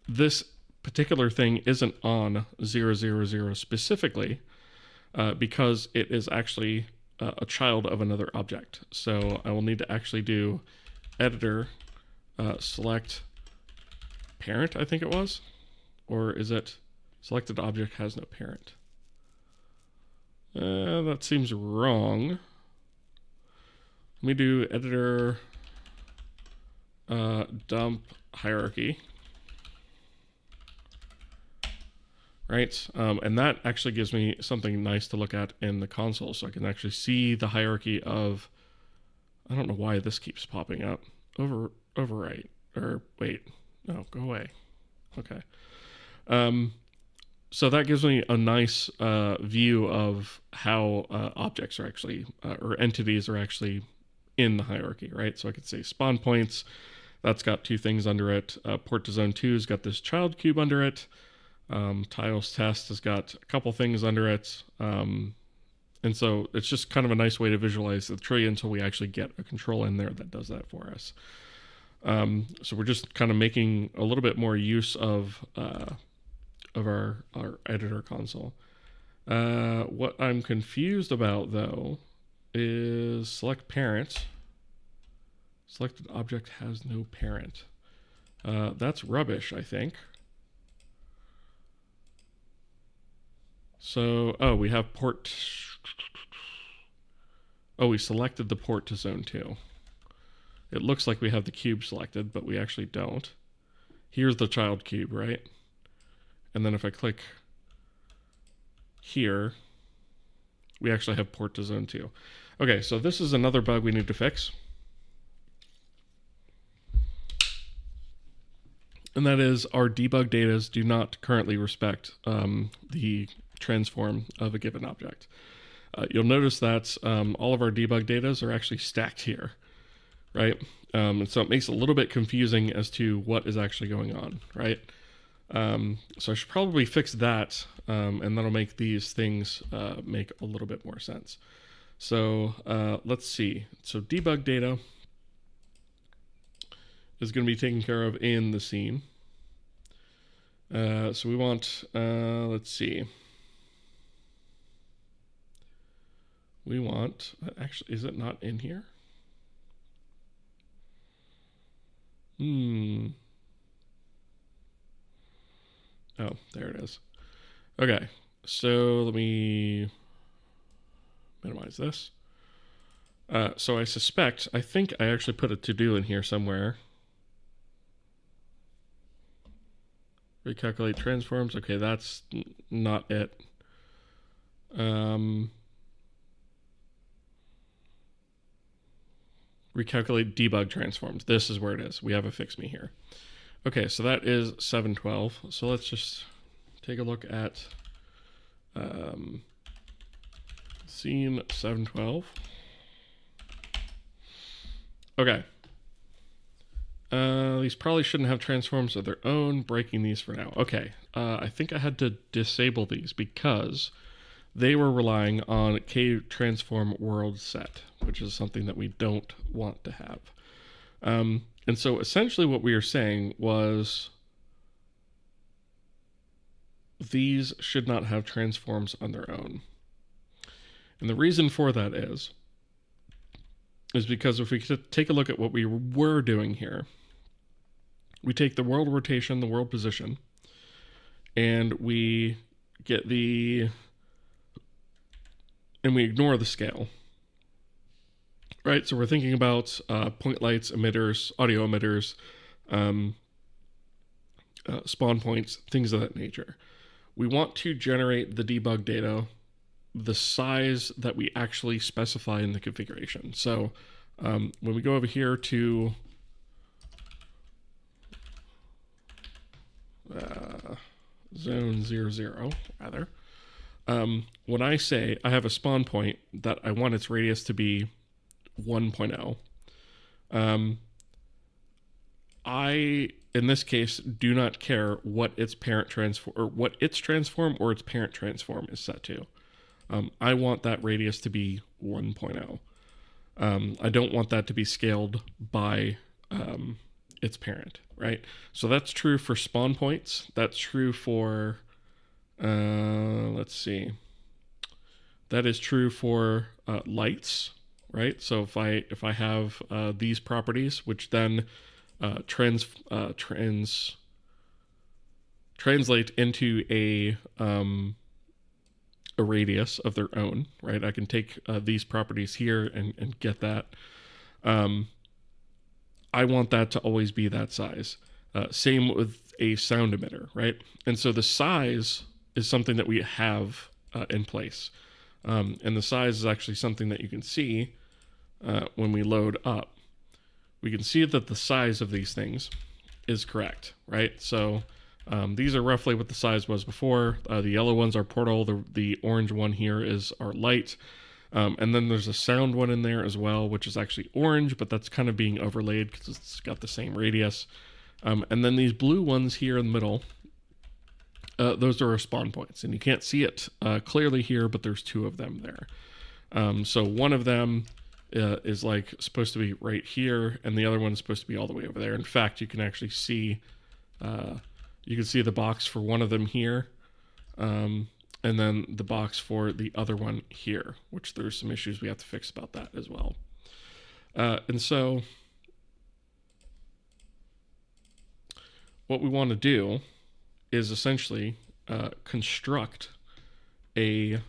this particular thing isn't on 000 specifically because it is actually a child of another object. So I will need to actually do editor select parent, I think it was. Or is it selected object has no parent? That seems wrong. Let me do editor dump hierarchy. Right, and that actually gives me something nice to look at in the console, so I can actually see the hierarchy of, I don't know why this keeps popping up, overwrite, or wait, no, go away, okay. So that gives me a nice view of how objects are actually, or entities are actually in the hierarchy, right? So I could say spawn points, that's got two things under it, port to zone 2's got this child cube under it, tiles test has got a couple things under it, And so it's just kind of a nice way to visualize the tree until we actually get a control in there that does that for us. So we're just kind of making a little bit more use of our editor console. What I'm confused about, though, is select parent. Selected object has no parent. That's rubbish, I think. So, oh, we have port. Oh, we selected the port to zone 2. It looks like we have the cube selected, but we actually don't. Here's the child cube, right? And then if I click here, we actually have port to zone 2. Okay, so this is another bug we need to fix. And that is our debug datas do not currently respect the transform of a given object. You'll notice that all of our debug datas are actually stacked here, right? And so it makes it a little bit confusing as to what is actually going on, right? So I should probably fix that, and that'll make these things make a little bit more sense. So let's see. So debug data is going to be taken care of in the scene. So we want, let's see. We want, actually, is it not in here? Oh, there it is. Okay, so let me minimize this. So I suspect, I think I actually put a to-do in here somewhere. Recalculate transforms. Okay, that's not it. Recalculate debug transforms. This is where it is. We have a fix me here. Okay, so that is 712. So let's just take a look at scene 712. Okay. These probably shouldn't have transforms of their own. Breaking these for now. Okay. I think I had to disable these because they were relying on K transform world set, which is something that we don't want to have. And so essentially what we are saying was these should not have transforms on their own. And the reason for that is because if we take a look at what we were doing here, we take the world rotation, the world position, and we get and we ignore the scale. Right, so we're thinking about point lights, emitters, audio emitters, spawn points, things of that nature. We want to generate the debug data, the size that we actually specify in the configuration. So when we go over here to zone 00, rather, when I say I have a spawn point that I want its radius to be 1.0. I, in this case, do not care what its parent transform or what its transform or its parent transform is set to. I want that radius to be 1.0. I don't want that to be scaled by its parent, right? So that's true for spawn points. That's true for, let's see. That is true for lights. Right, so if I have these properties, which then translate into a radius of their own, right? I can take these properties here and get that. I want that to always be that size. Same with a sound emitter, right? And so the size is something that we have in place. And the size is actually something that you can see when we load up. We can see that the size of these things is correct, right? So these are roughly what the size was before. The yellow ones are portal. The orange one here is our light. And then there's a sound one in there as well, which is actually orange, but that's kind of being overlaid because it's got the same radius. And then these blue ones here in the middle, those are our spawn points, and you can't see it clearly here, but there's 2 of them there. So one of them is like supposed to be right here, and the other one is supposed to be all the way over there. In fact, you can actually see the box for one of them here, and then the box for the other one here, which there's some issues we have to fix about that as well. And so what we want to do is essentially construct a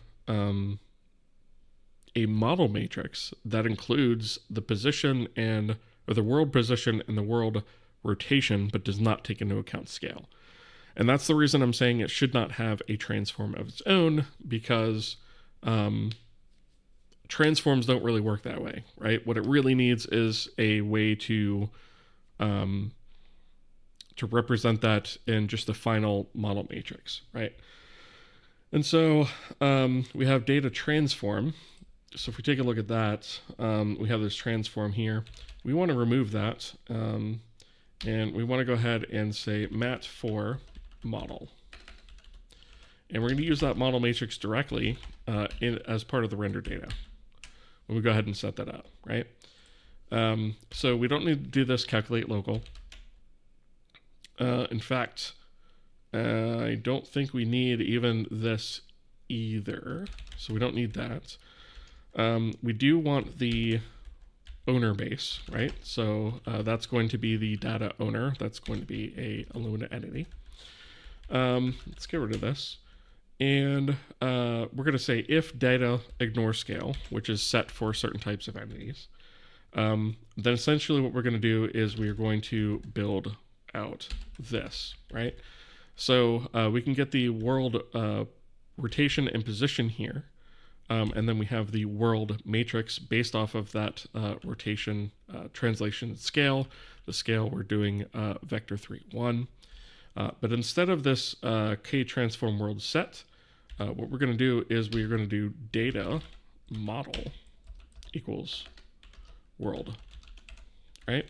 model matrix that includes the position or the world position and the world rotation, but does not take into account scale. And that's the reason I'm saying it should not have a transform of its own, because transforms don't really work that way, right? What it really needs is a way to represent that in just the final model matrix, right? And so we have data transform. So if we take a look at that, we have this transform here. We want to remove that, and we want to go ahead and say mat for model. And we're going to use that model matrix directly as part of the render data when we go ahead and set that up, right? So we don't need to do this calculate local. In fact, I don't think we need even this either, so we don't need that. We do want the owner base, right? So that's going to be the data owner. That's going to be a Luna entity. Let's get rid of this. And we're going to say if data ignore scale, which is set for certain types of entities, then essentially what we're going to do is we're going to build out this, right? So we can get the world rotation and position here. And then we have the world matrix based off of that rotation, translation, scale. The scale we're doing vector 3, 1. But instead of this k transform world set, what we're going to do is we're going to do data model equals world, right?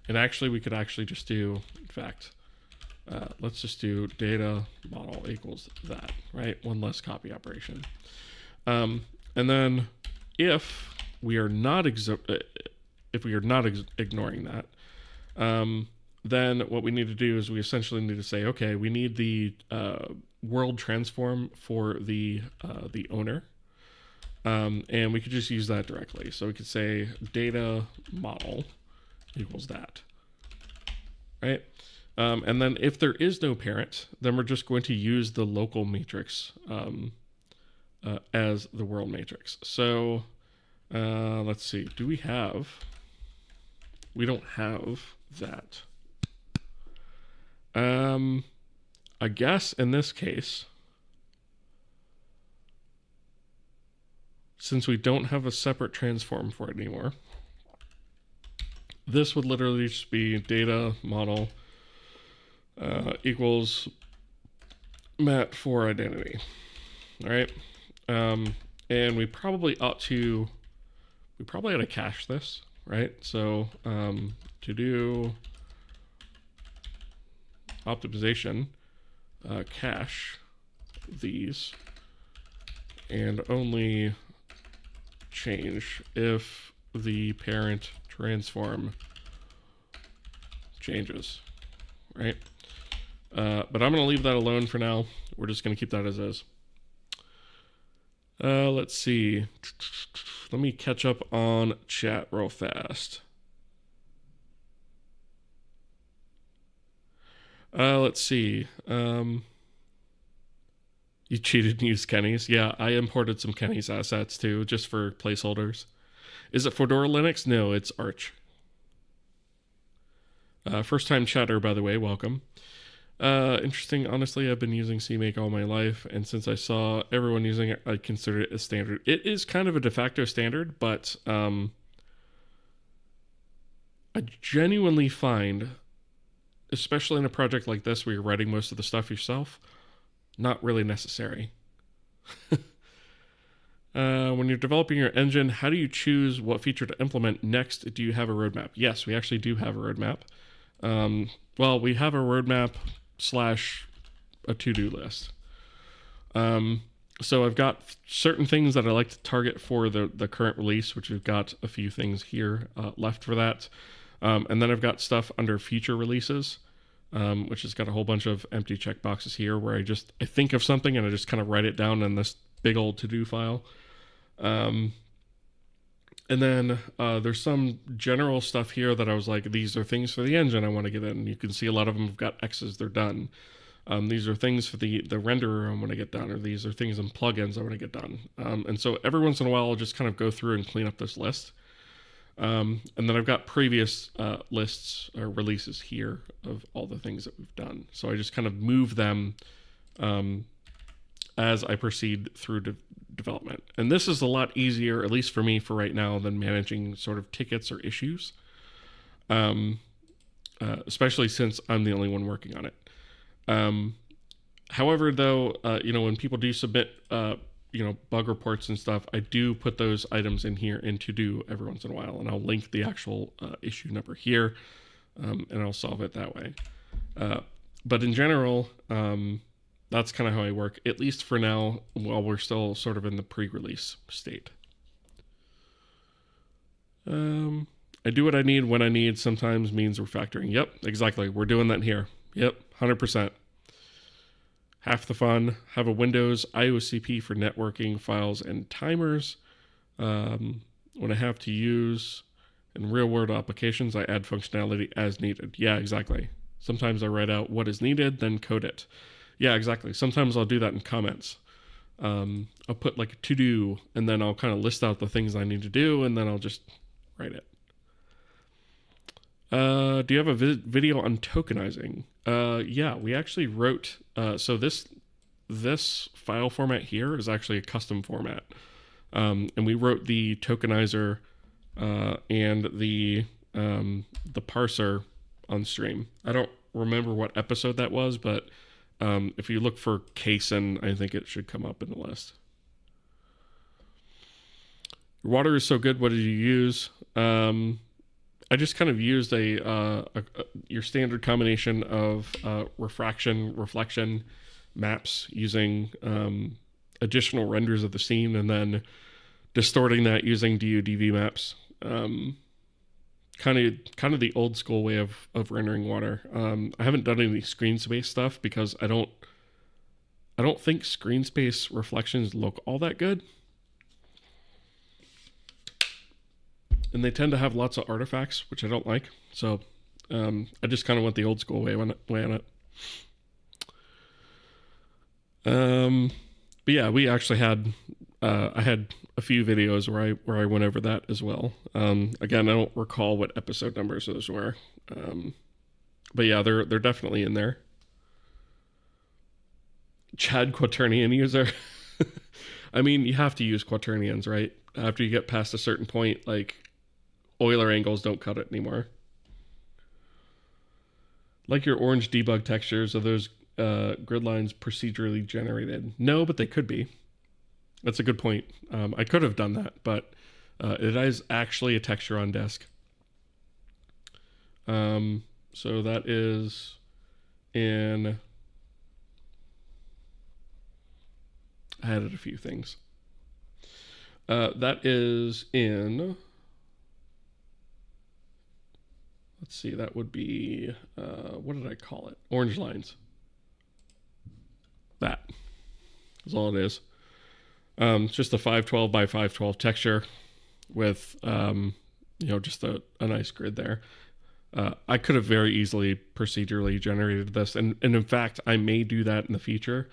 And actually, we could actually just do, in fact, let's just do data model equals that, right? One less copy operation. And then if we are not ignoring that, then what we need to do is we essentially need to say, okay, we need the world transform for the owner, and we could just use that directly. So we could say data model equals that, right? And then if there is no parent, then we're just going to use the local matrix as the world matrix. So let's see, we don't have that. I guess in this case, since we don't have a separate transform for it anymore, this would literally just be data model equals mat for identity. All right. And we probably ought to cache this, right? So to do optimization, cache these, and only change if the parent transform changes, right? But I'm going to leave that alone for now. We're just going to keep that as is. Let's see. Let me catch up on chat real fast. Let's see. You cheated and used Kenny's. Yeah, I imported some Kenny's assets too, just for placeholders. Is it Fedora Linux? No, it's Arch. First time chatter, by the way, welcome. Interesting. Honestly, I've been using CMake all my life, and since I saw everyone using it, I consider it a standard. It is kind of a de facto standard, but I genuinely find, especially in a project like this where you're writing most of the stuff yourself, not really necessary. When you're developing your engine, how do you choose what feature to implement next? Do you have a roadmap? Yes, we actually do have a roadmap. Well, we have a roadmap / a to-do list. So I've got certain things that I like to target for the current release, which we've got a few things here left for that. And then I've got stuff under future releases, which has got a whole bunch of empty checkboxes here where I think of something and I just kind of write it down in this big old to-do file. And then there's some general stuff here that I was like, these are things for the engine I want to get in. You can see a lot of them have got X's, they're done. These are things for the renderer I want to get done, or these are things in plugins I want to get done. And so every once in a while, I'll just kind of go through and clean up this list. And then I've got previous lists or releases here of all the things that we've done. So I just kind of move them as I proceed through development. And this is a lot easier, at least for me for right now, than managing sort of tickets or issues, especially since I'm the only one working on it. However, though, when people do submit, bug reports and stuff, I do put those items in here in to-do every once in a while, and I'll link the actual issue number here, and I'll solve it that way. But in general, that's kind of how I work, at least for now, while we're still sort of in the pre-release state. I do what I need when I need, sometimes means refactoring. Yep, exactly. We're doing that here. Yep, 100%. Half the fun. Have a Windows IOCP for networking, files, and timers. When I have to use in real-world applications, I add functionality as needed. Yeah, exactly. Sometimes I write out what is needed, then code it. Yeah, exactly. Sometimes I'll do that in comments. I'll put like a to-do, and then I'll kind of list out the things I need to do, and then I'll just write it. Do you have a video on tokenizing? Yeah, we actually wrote, so this file format here is actually a custom format. And we wrote the tokenizer and the parser on stream. I don't remember what episode that was, but if you look for Kaysen, I think it should come up in the list. Your water is so good, what did you use? I just kind of used your standard combination of refraction, reflection maps using additional renders of the scene, and then distorting that using DODV maps. Kind of the old school way of rendering water. I haven't done any screen space stuff because I don't think screen space reflections look all that good. And they tend to have lots of artifacts, which I don't like. So I just kind of went the old school way on it. But yeah, we actually had I had a few videos where I went over that as well. Again, I don't recall what episode numbers those were. But yeah, they're definitely in there. Chad Quaternion user. I mean, you have to use quaternions, right? After you get past a certain point, like Euler angles don't cut it anymore. Like your orange debug textures, are those grid lines procedurally generated? No, but they could be. That's a good point. I could have done that, but it is actually a texture on disk. So that is in... I added a few things. That is in... Let's see, that would be... what did I call it? Orange lines. That is all it is. It's just a 512 by 512 texture with, just a nice grid there. I could have very easily procedurally generated this. And in fact, I may do that in the future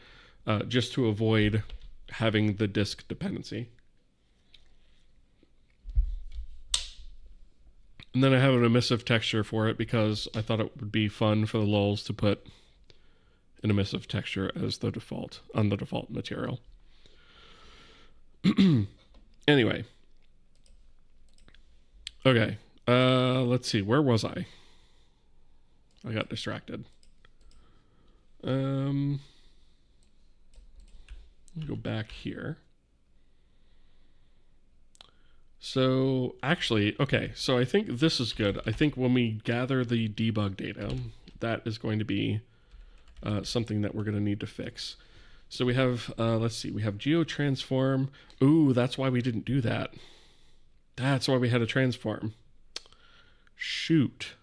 just to avoid having the disk dependency. And then I have an emissive texture for it because I thought it would be fun for the lulls to put an emissive texture as the default on the default material. Anyway. Okay. Let's see. Where was I? I got distracted. Let me go back here. So actually, okay. So I think this is good. I think when we gather the debug data, that is going to be something that we're going to need to fix. So we have, let's see, we have geotransform. Ooh, that's why we didn't do that. That's why we had a transform. Shoot.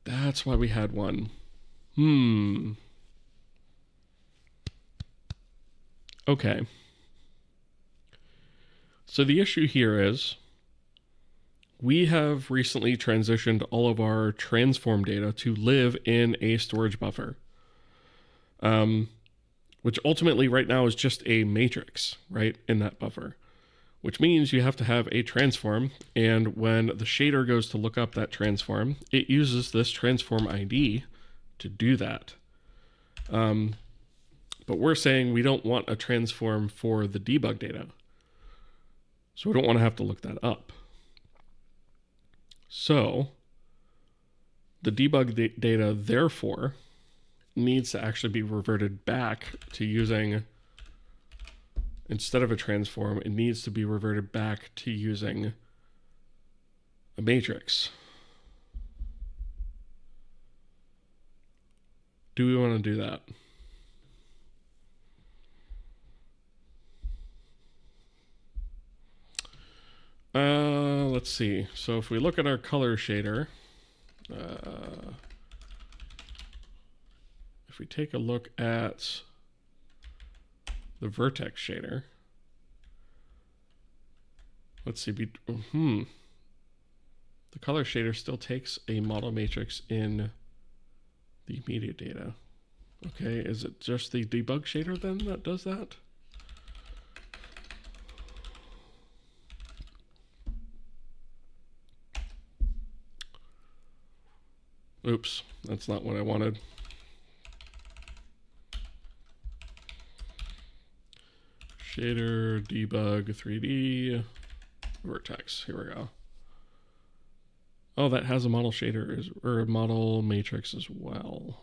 That's why we had one. Okay. So the issue here is we have recently transitioned all of our transform data to live in a storage buffer, which ultimately right now is just a matrix, right, in that buffer, which means you have to have a transform. And when the shader goes to look up that transform, it uses this transform ID to do that. But we're saying we don't want a transform for the debug data. So we don't want to have to look that up. So the debug data, therefore, needs to actually be reverted back to using, instead of a transform, it needs to be reverted back to using a matrix. Do we want to do that? Let's see. So if we look at our color shader, if we take a look at the vertex shader, let's see. The color shader still takes a model matrix in the immediate data. Okay, is it just the debug shader then that does that? Oops, that's not what I wanted. Shader, debug, 3D, vertex. Here we go. Oh, that has a model shader or a model matrix as well.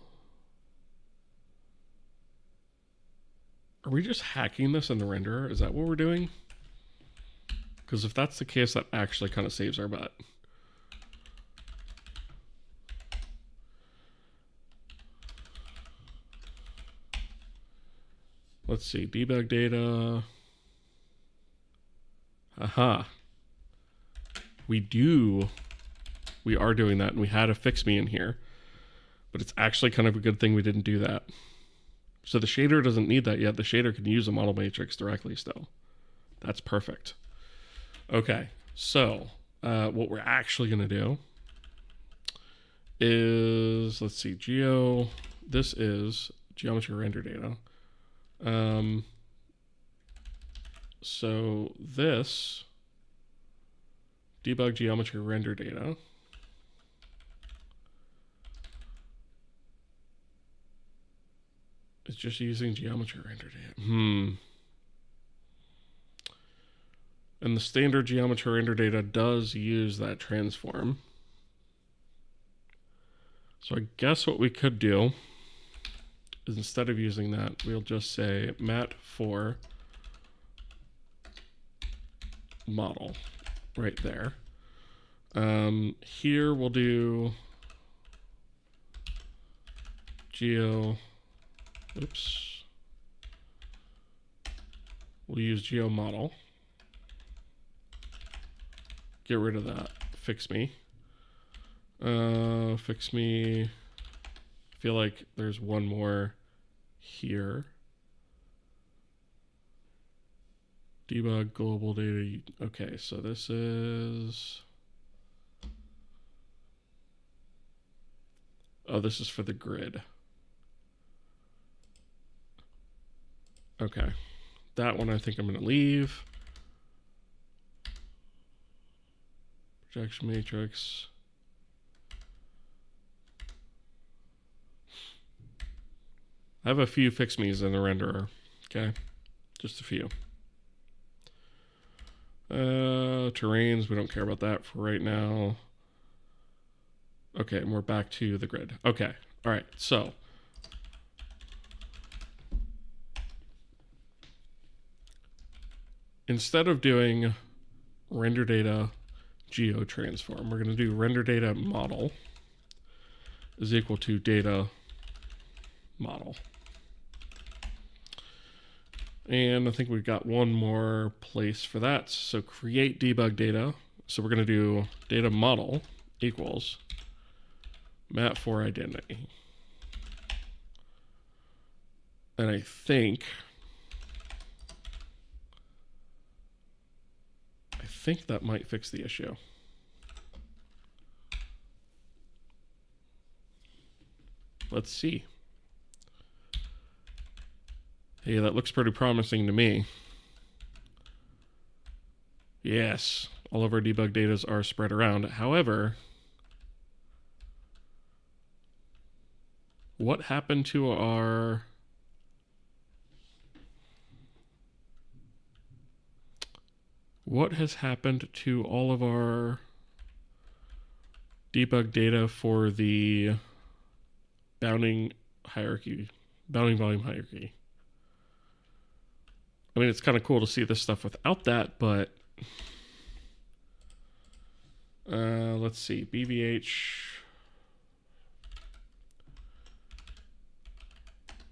Are we just hacking this in the renderer? Is that what we're doing? Because if that's the case, that actually kind of saves our butt. Let's see, debug data. Aha. We are doing that, and we had a fix me in here. But it's actually kind of a good thing we didn't do that. So the shader doesn't need that yet. The shader can use a model matrix directly still. That's perfect. Okay, so what we're actually going to do is, let's see, this is geometry render data. So this debug geometry render data is just using geometry render data. And the standard geometry render data does use that transform. So I guess what we could do is, instead of using that, we'll just say mat for model right there. Here we'll do we'll use geo model. Get rid of that. Fix me. Fix me. I feel like there's one more here. Debug global data. Okay, so this is... Oh, this is for the grid. Okay. That one I think I'm going to leave. Projection matrix. I have a few fix me's in the renderer. Okay. Just a few. Terrains, we don't care about that for right now. Okay, and we're back to the grid. Okay. All right. So instead of doing render data geo transform, we're going to do render data model. is equal to data model. And I think we've got one more place for that. So create debug data. So we're going to do data model equals map for identity. And I think that might fix the issue. Let's see. Hey, that looks pretty promising to me. Yes, all of our debug data are spread around. However, what happened to our... What has happened to all of our debug data for the bounding volume hierarchy? I mean, it's kind of cool to see this stuff without that, but let's see, BVH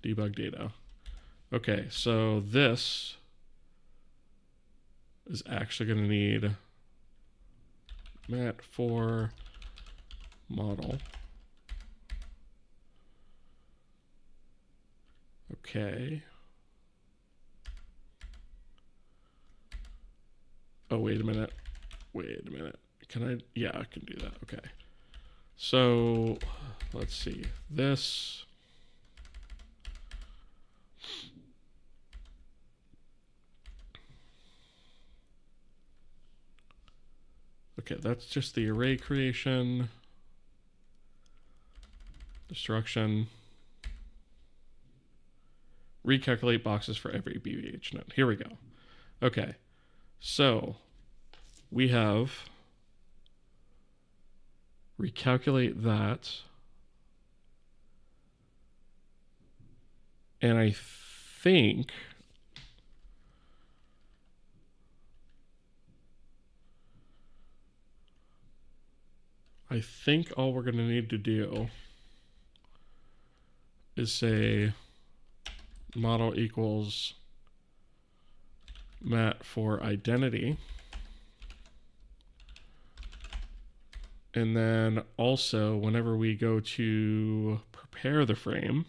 debug data. Okay, so this is actually going to need mat for model. Okay. Oh, wait a minute. Can I? Yeah, I can do that. Okay. So let's see. This. Okay, that's just the array creation, destruction, recalculate boxes for every BVH node. Here we go. Okay, so we have recalculate that, and I think all we're going to need to do is say model equals mat for identity. And then also, whenever we go to prepare the frame,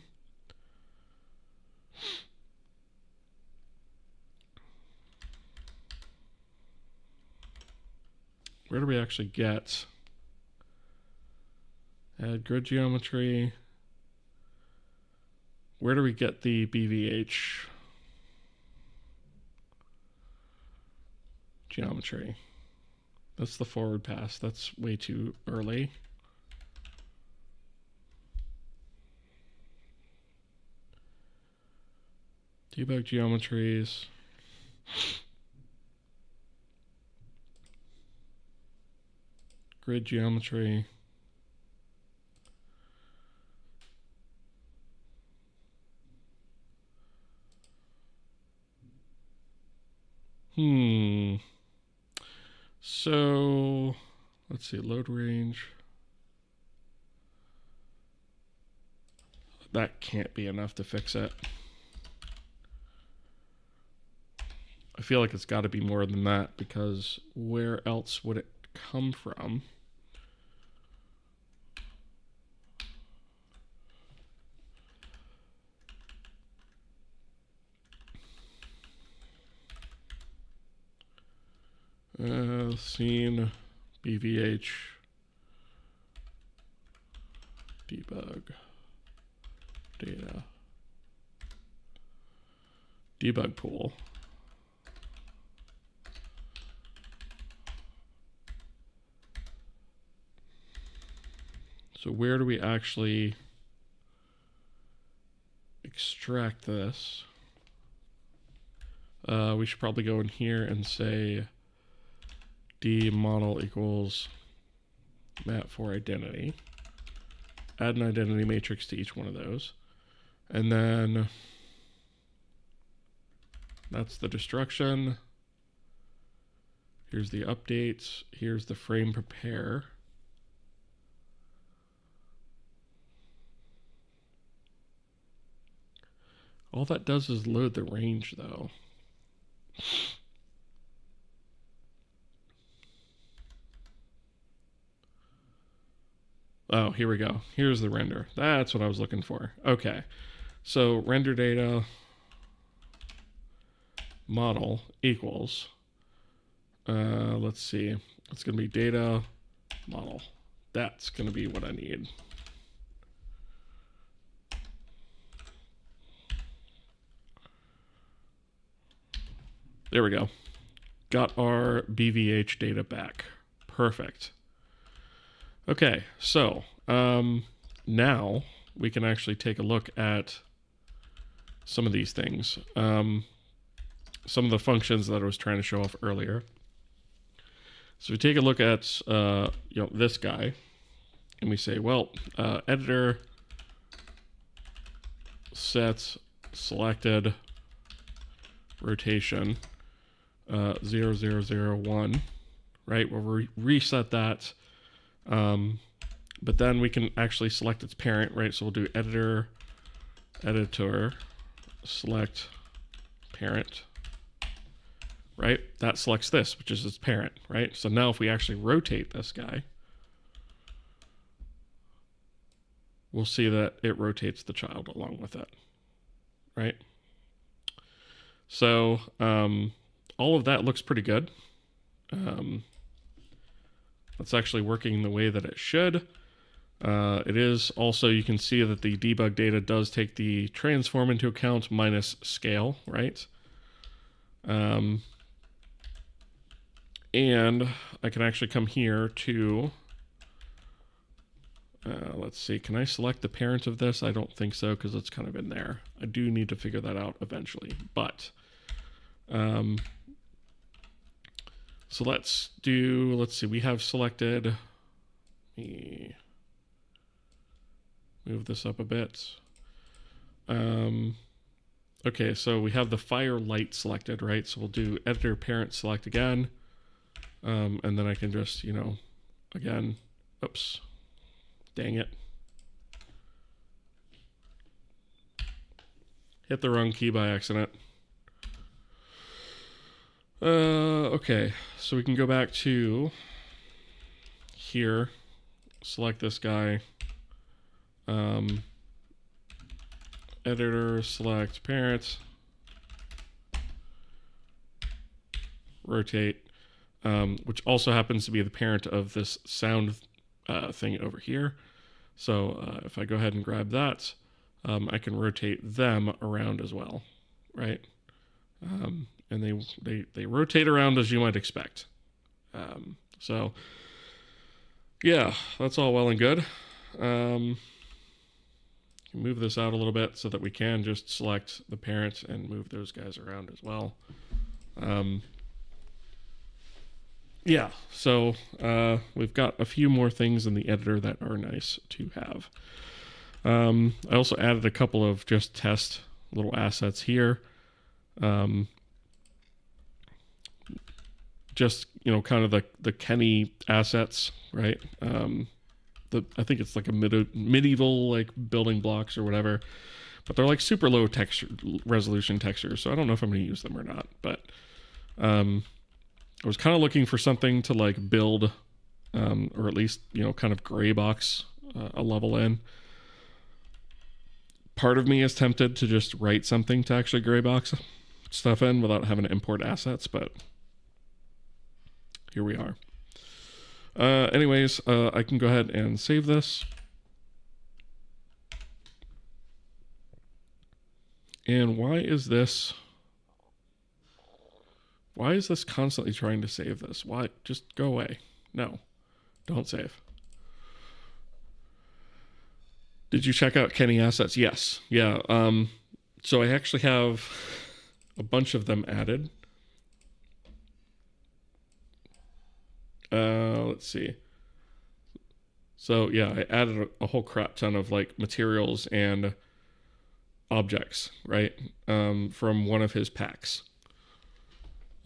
where do we actually get add grid geometry? Where do we get the BVH geometry? That's the forward pass. That's way too early. Debug geometries. Grid geometry. So let's see, load range. That can't be enough to fix it. I feel like it's got to be more than that, because where else would it come from? Scene BVH debug data debug pool. So where do we actually extract this? We should probably go in here and say D model equals map for identity. Add an identity matrix to each one of those. And then that's the destruction. Here's the updates. Here's the frame prepare. All that does is load the range, though. Oh, here we go. Here's the render. That's what I was looking for. Okay. So render data model equals, let's see. It's going to be data model. That's going to be what I need. There we go. Got our BVH data back. Perfect. Okay, so now we can actually take a look at some of these things. Some of the functions that I was trying to show off earlier. So we take a look at this guy, and we say, well, editor set selected rotation 0001, right? We'll reset that. But then we can actually select its parent, right? So we'll do editor select parent, right? That selects this, which is its parent, right? So now if we actually rotate this guy, we'll see that it rotates the child along with it, right? So all of that looks pretty good. That's actually working the way that it should. It is also, you can see that the debug data does take the transform into account minus scale, right? And I can actually come here to, let's see, can I select the parent of this? I don't think so, because it's kind of in there. I do need to figure that out eventually, but so let's see, we have selected, let me move this up a bit. Okay, so we have the fire light selected, right? So we'll do editor parent select again. And then I can just, again, oops, dang it. Hit the wrong key by accident. Okay, so we can go back to here, select this guy, editor, select parent, rotate, which also happens to be the parent of this sound thing over here. So if I go ahead and grab that, I can rotate them around as well, right? And they rotate around as you might expect. So yeah, that's all well and good. Move this out a little bit so that we can just select the parent and move those guys around as well. Yeah, so we've got a few more things in the editor that are nice to have. I also added a couple of just test little assets here. Just, kind of the Kenny assets, right? I think it's like a medieval like building blocks or whatever, but they're like super low texture resolution textures. So I don't know if I'm going to use them or not, but I was kind of looking for something to like build, or at least, kind of gray box a level in. Part of me is tempted to just write something to actually gray box stuff in without having to import assets, but here we are. Anyways, I can go ahead and save this. And why is this constantly trying to save this? Why? Just go away. No, don't save. Did you check out Kenny assets? Yes. Yeah. So I actually have a bunch of them added. Let's see. So yeah, I added a whole crap ton of like materials and objects, right? From one of his packs.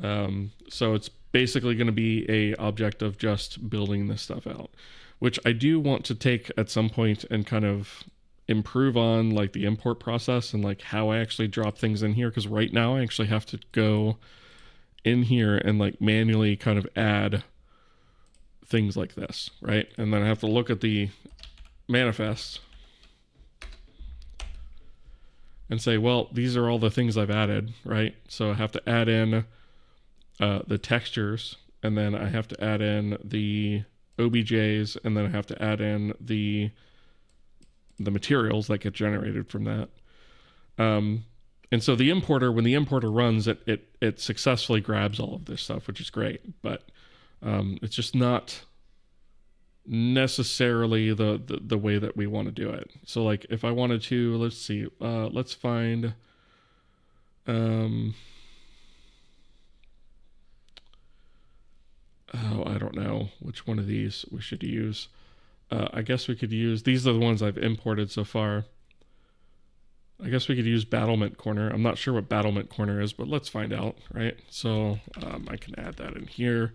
So it's basically going to be a object of just building this stuff out, which I do want to take at some point and kind of improve on like the import process and like how I actually drop things in here, because right now I actually have to go in here and like manually kind of add things like this, right? And then I have to look at the manifest and say, well, these are all the things I've added, right? So I have to add in the textures, and then I have to add in the OBJs, and then I have to add in the materials that get generated from that. And so the importer, when the importer runs, it successfully grabs all of this stuff, which is great, but it's just not necessarily the way that we want to do it. So like if I wanted to, let's see, let's find I don't know which one of these we should use. I guess we could use, these are the ones I've imported so far. I guess we could use battlement corner. I'm not sure what battlement corner is, but let's find out, right? So I can add that in here.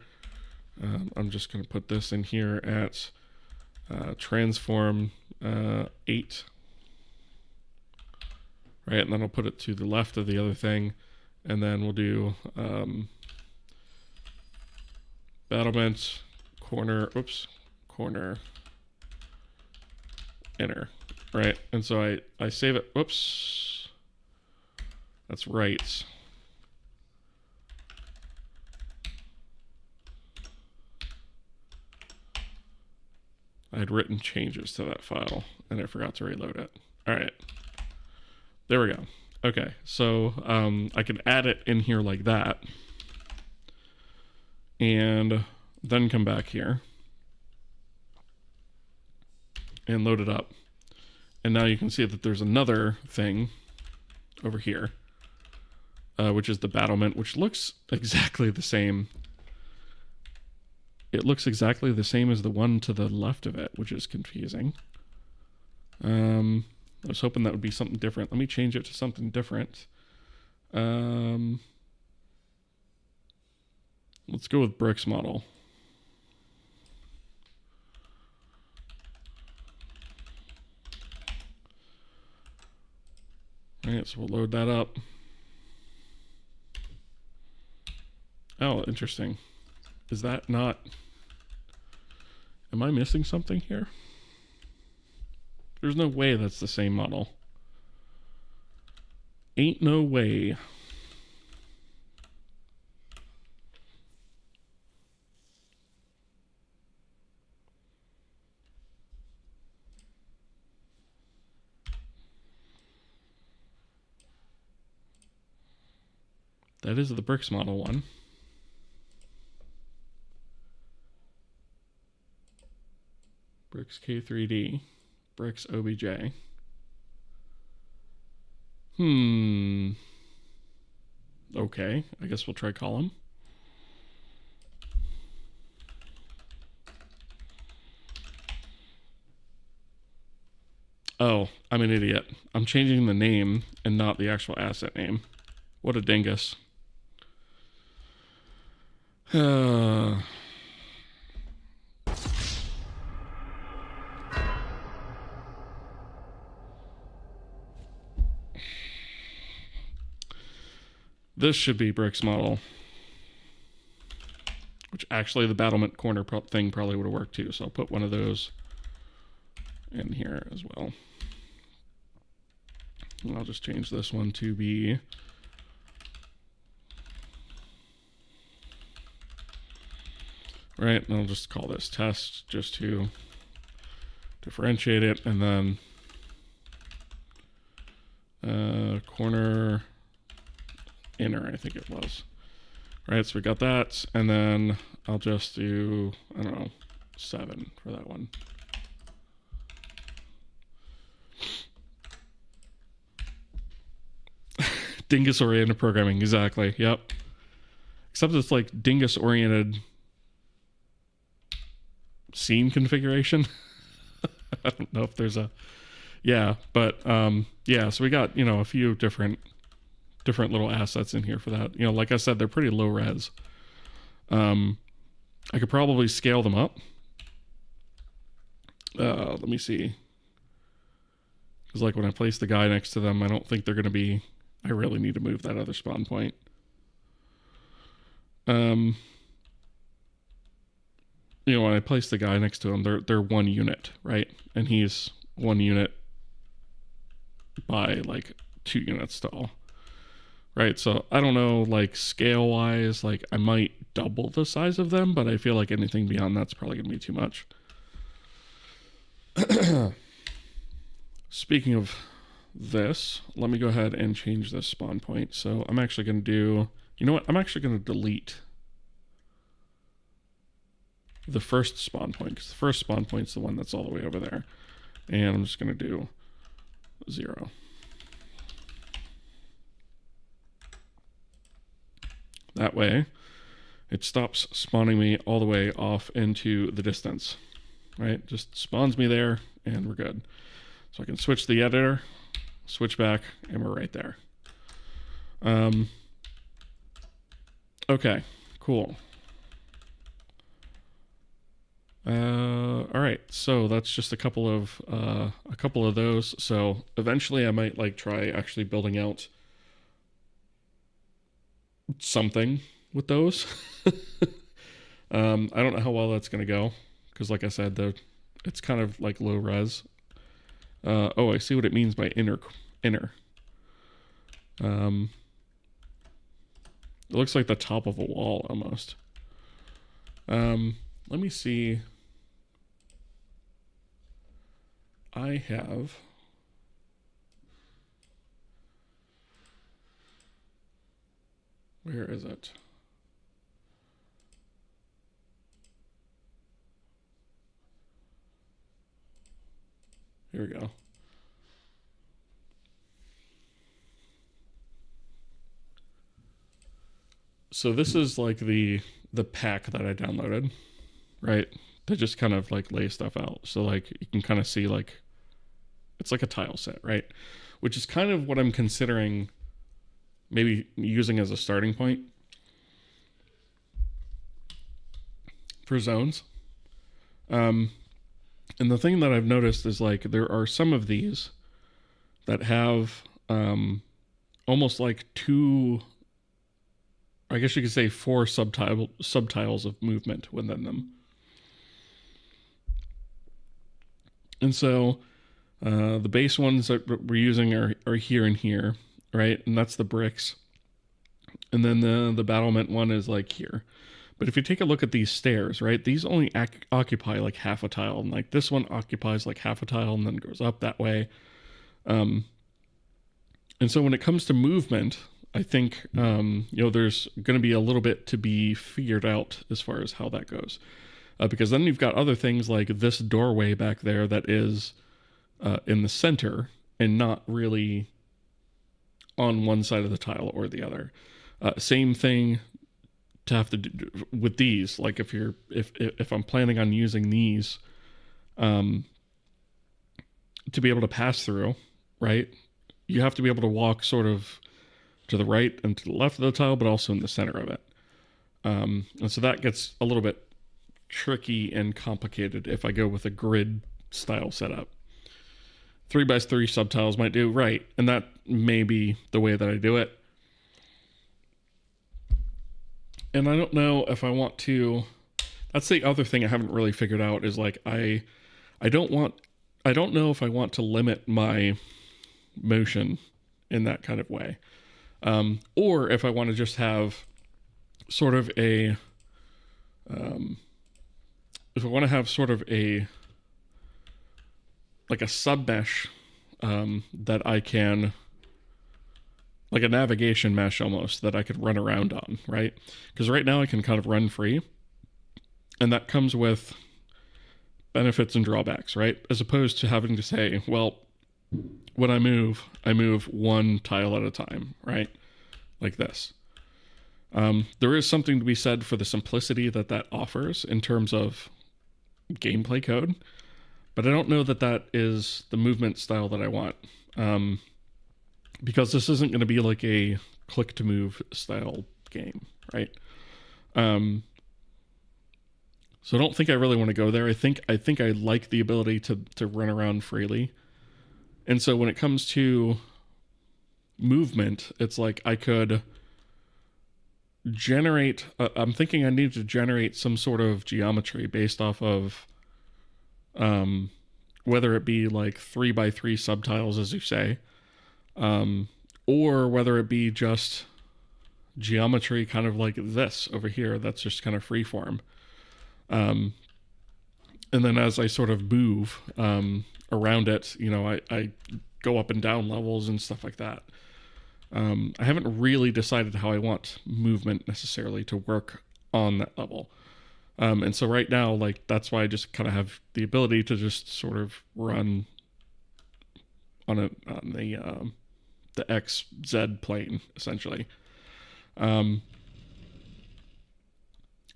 I'm just going to put this in here at transform 8, right? And then I'll put it to the left of the other thing, and then we'll do battlement corner, corner inner, right? And so I save it. Whoops, that's right. I had written changes to that file and I forgot to reload it. All right, there we go. Okay, so I can add it in here like that and then come back here and load it up. And now you can see that there's another thing over here, which is the battlement, which looks exactly the same. It looks exactly the same as the one to the left of it, which is confusing. I was hoping that would be something different. Let me change it to something different. Let's go with bricks model. All right, so we'll load that up. Oh, interesting. Is that not... Am I missing something here? There's no way that's the same model. Ain't no way. That is the bricks model one. Bricks K3D, bricks OBJ. Okay, I guess we'll try column. Oh, I'm an idiot. I'm changing the name and not the actual asset name. What a dingus. This should be bricks model, which actually the battlement corner thing probably would have worked too. So I'll put one of those in here as well. And I'll just change this one to be right, and I'll just call this test just to differentiate it, and then corner inner, I think it was. Right, so we got that, and then I'll just do, I don't know, 7 for that one. Dingus-oriented programming, exactly, yep. Except it's like dingus-oriented scene configuration. I don't know if there's a, yeah, but yeah, so we got, you know, a few different little assets in here for that. You know, like I said, they're pretty low res. I could probably scale them up. Let me see. Because like when I place the guy next to them, I don't think they're going to be, I really need to move that other spawn point. When I place the guy next to him, they're 1 unit, right? And he's 1 unit by like 2 units tall, right? So I don't know, like scale wise, like I might double the size of them, but I feel like anything beyond that's probably gonna be too much. Speaking of this, let me go ahead and change this spawn point. So I'm actually gonna do, you know what? I'm actually gonna delete the first spawn point, because the first spawn point's the one that's all the way over there. And I'm just gonna do 0. That way, it stops spawning me all the way off into the distance, right? Just spawns me there, and we're good. So I can switch the editor, switch back, and we're right there. Okay, cool. All right, so that's just a couple of those. So eventually I might like try actually building out something with those. I don't know how well that's gonna go, because like I said, it's kind of like low res. Oh, I see what it means by inner. It looks like the top of a wall almost. Let me see. I have where is it? Here we go. So this is like the pack that I downloaded, right? To just kind of like lay stuff out. So like you can kind of see like it's like a tile set, right? Which is kind of what I'm considering maybe using as a starting point for zones. And the thing that I've noticed is like there are some of these that have almost like 2, I guess you could say 4 subtiles of movement within them. And so the base ones that we're using are here and here, right? And that's the bricks. And then the battlement one is like here. But if you take a look at these stairs, right, these only occupy like half a tile. And like this one occupies like half a tile and then goes up that way. And so when it comes to movement, I think, there's going to be a little bit to be figured out as far as how that goes. Because then you've got other things like this doorway back there that is in the center and not really on one side of the tile or the other. Same thing to have to do with these. Like if I'm planning on using these to be able to pass through, right? You have to be able to walk sort of to the right and to the left of the tile, but also in the center of it. And so that gets a little bit tricky and complicated if I go with a grid style setup. 3x3 subtiles might do, right, and that may be the way that I do it. And I don't know if I want to, that's the other thing I haven't really figured out is like I don't know if I want to limit my motion in that kind of way. Or if I want to just have sort of a if I want to have sort of a like a sub mesh that I can, like a navigation mesh almost, that I could run around on, right? Because right now I can kind of run free, and that comes with benefits and drawbacks, right? As opposed to having to say, well, when I move 1 tile at a time, right? Like this. There is something to be said for the simplicity that offers in terms of gameplay code, but I don't know that is the movement style that I want. Because this isn't going to be like a click to move style game, right? So I don't think I really want to go there. I think I like the ability to run around freely And so when it comes to movement, it's like I could generate, I'm thinking I need to generate some sort of geometry based off of whether it be like 3x3 subtiles, as you say, or whether it be just geometry kind of like this over here that's just kind of freeform. And then as I sort of move around it, you know, I go up and down levels and stuff like that. I haven't really decided how I want movement necessarily to work on that level. And so right now, like, that's why I just kind of have the ability to just sort of run on the XZ plane, essentially. And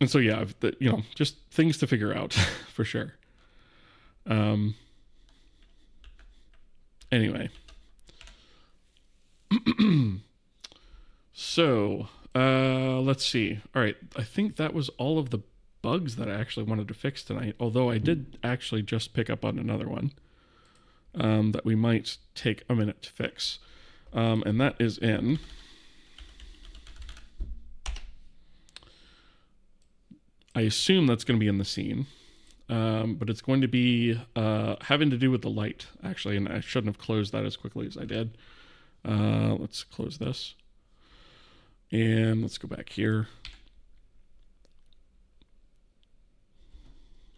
so, yeah, you know, just things to figure out for sure. Anyway. So, let's see. All right. I think that was all of the bugs that I actually wanted to fix tonight, although I did actually just pick up on another one that we might take a minute to fix. And that is in I assume that's going to be in the scene, but it's going to be having to do with the light, actually, and I shouldn't have closed that as quickly as I did. Let's close this. And let's go back here.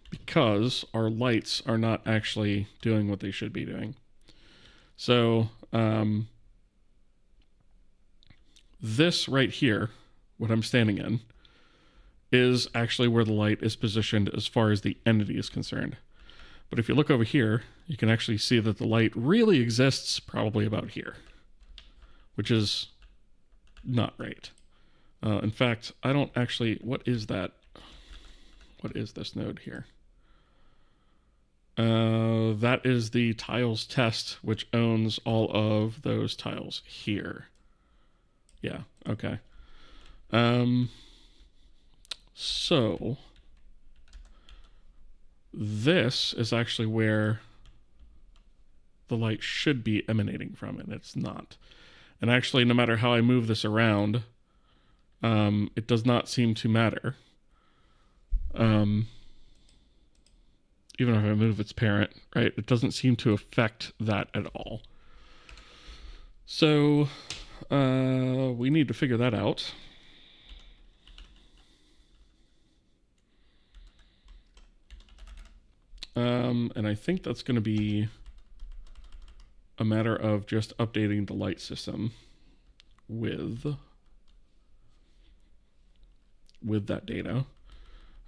Because our lights are not actually doing what they should be doing. So, this right here, what I'm standing in, is actually where the light is positioned as far as the entity is concerned. But if you look over here, you can actually see that the light really exists probably about here, which is not right. In fact, I don't actually, what is that? What is this node here? That is the tiles test, which owns all of those tiles here. Yeah, okay. So this is actually where the light should be emanating from, and it's not. And actually, no matter how I move this around, it does not seem to matter. Even if I move its parent, right? It doesn't seem to affect that at all. So we need to figure that out. And I think that's going to be a matter of just updating the light system with that data.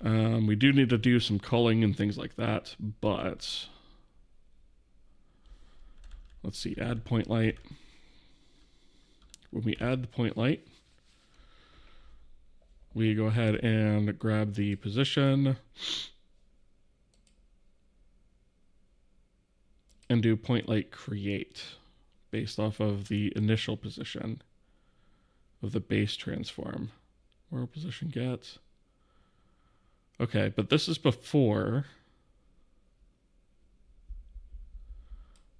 We do need to do some culling and things like that, but let's see, add point light. When we add the point light, we go ahead and grab the position and do point light create based off of the initial position of the base transform. Where position get. Okay, but this is before.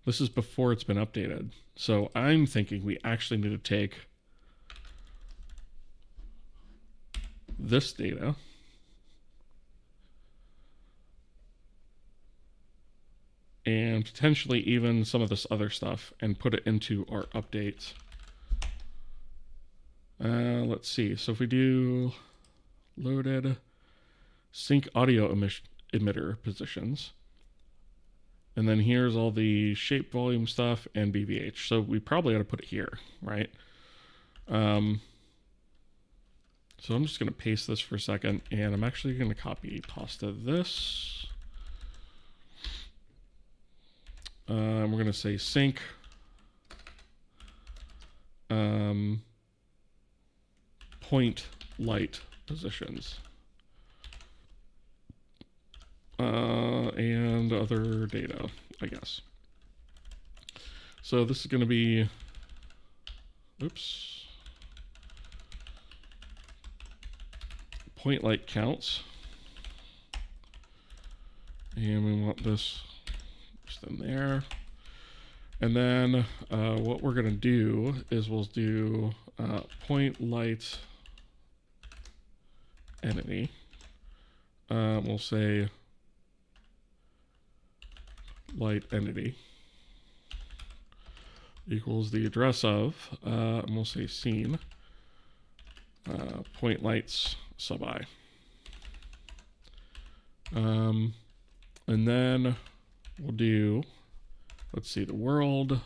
This is before it's been updated. So I'm thinking we actually need to take this data and potentially even some of this other stuff and put it into our update. Let's see. So if we do loaded sync audio emitter positions, and then here's all the shape volume stuff and BVH. So we probably ought to put it here, right? So I'm just going to paste this for a second, and I'm actually going to copy pasta this. We're going to say sync point light positions and other data, I guess. So this is going to be, oops, point light counts, and we want this just in there. And then what we're going to do is we'll do point light entity. We'll say light entity equals the address of, and we'll say scene, point lights sub I. And then we'll do, let's see, the world.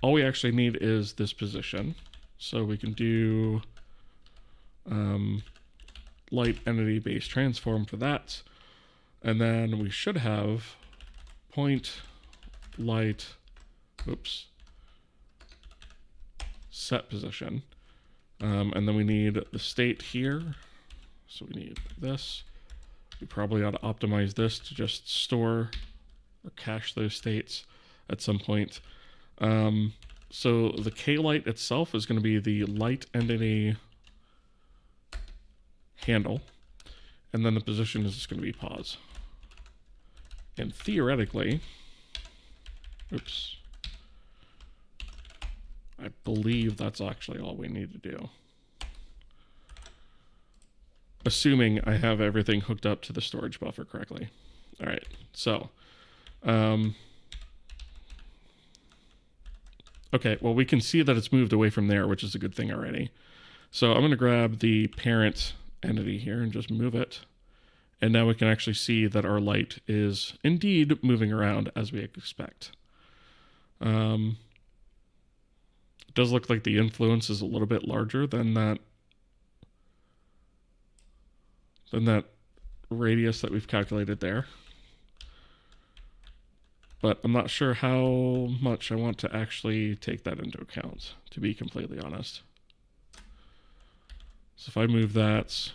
All we actually need is this position. So we can do light entity base transform for that. And then we should have point light, oops, set position. And then we need the state here. So we need this. We probably ought to optimize this to just store or cache those states at some point. So the K light itself is going to be the light entity handle. And then the position is just going to be pause. And theoretically, oops, I believe that's actually all we need to do. Assuming I have everything hooked up to the storage buffer correctly. All right, so, okay, well, we can see that it's moved away from there, which is a good thing already. So I'm gonna grab the parent entity here and just move it. And now we can actually see that our light is indeed moving around as we expect. It does look like the influence is a little bit larger than that radius that we've calculated there. But I'm not sure how much I want to actually take that into account, to be completely honest. So if I move that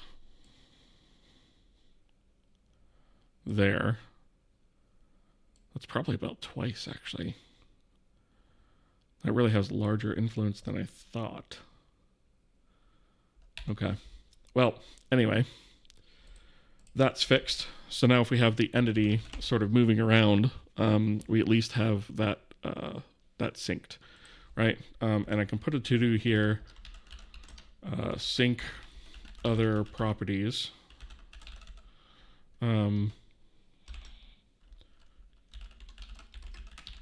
there, that's probably about twice, actually. That really has larger influence than I thought. Okay. Well, anyway, that's fixed. So now if we have the entity sort of moving around, we at least have that that synced, right? And I can put a to-do here, sync other properties.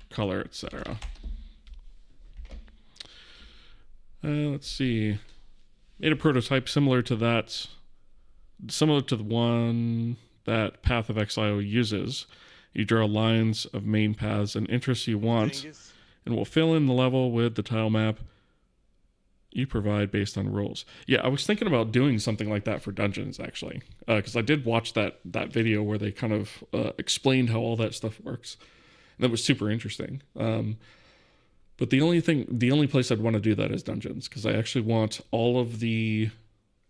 Color, etc. Let's see. Made a prototype similar to that, similar to the one that Path of Exile uses. You draw lines of main paths and interests you want, and we'll fill in the level with the tile map you provide based on rules. Yeah, I was thinking about doing something like that for dungeons, actually, because I did watch that video where they kind of explained how all that stuff works. And that was super interesting. But the only place I'd want to do that is dungeons, because I actually want all of the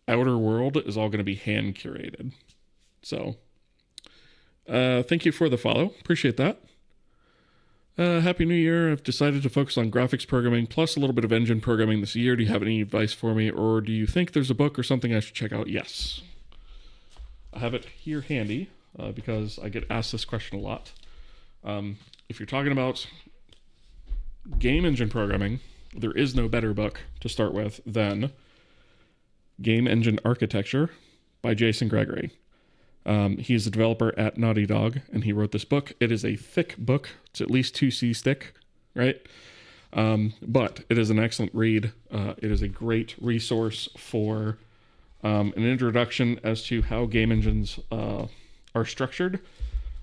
outer world is all going to be hand curated. So, thank you for the follow. Appreciate that. Happy New Year. I've decided to focus on graphics programming plus a little bit of engine programming this year. Do you have any advice for me, or do you think there's a book or something I should check out? Yes. I have it here handy because I get asked this question a lot. If you're talking about game engine programming, there is no better book to start with than Game Engine Architecture by Jason Gregory. He's a developer at Naughty Dog, and he wrote this book. It is a thick book. It's at least 2C thick, right? But it is an excellent read. It is a great resource for an introduction as to how game engines are structured.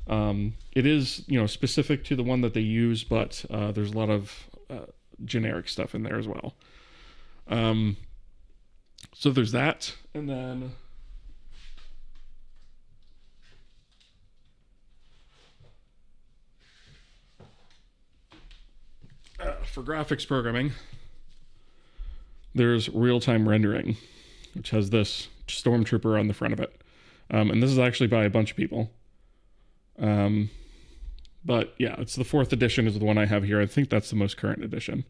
It is, specific to the one that they use, but there's a lot of generic stuff in there as well. So there's that, and then for graphics programming, there's real-time rendering, which has this stormtrooper on the front of it. And this is actually by a bunch of people. But yeah, it's the 4th edition is the one I have here. I think that's the most current edition.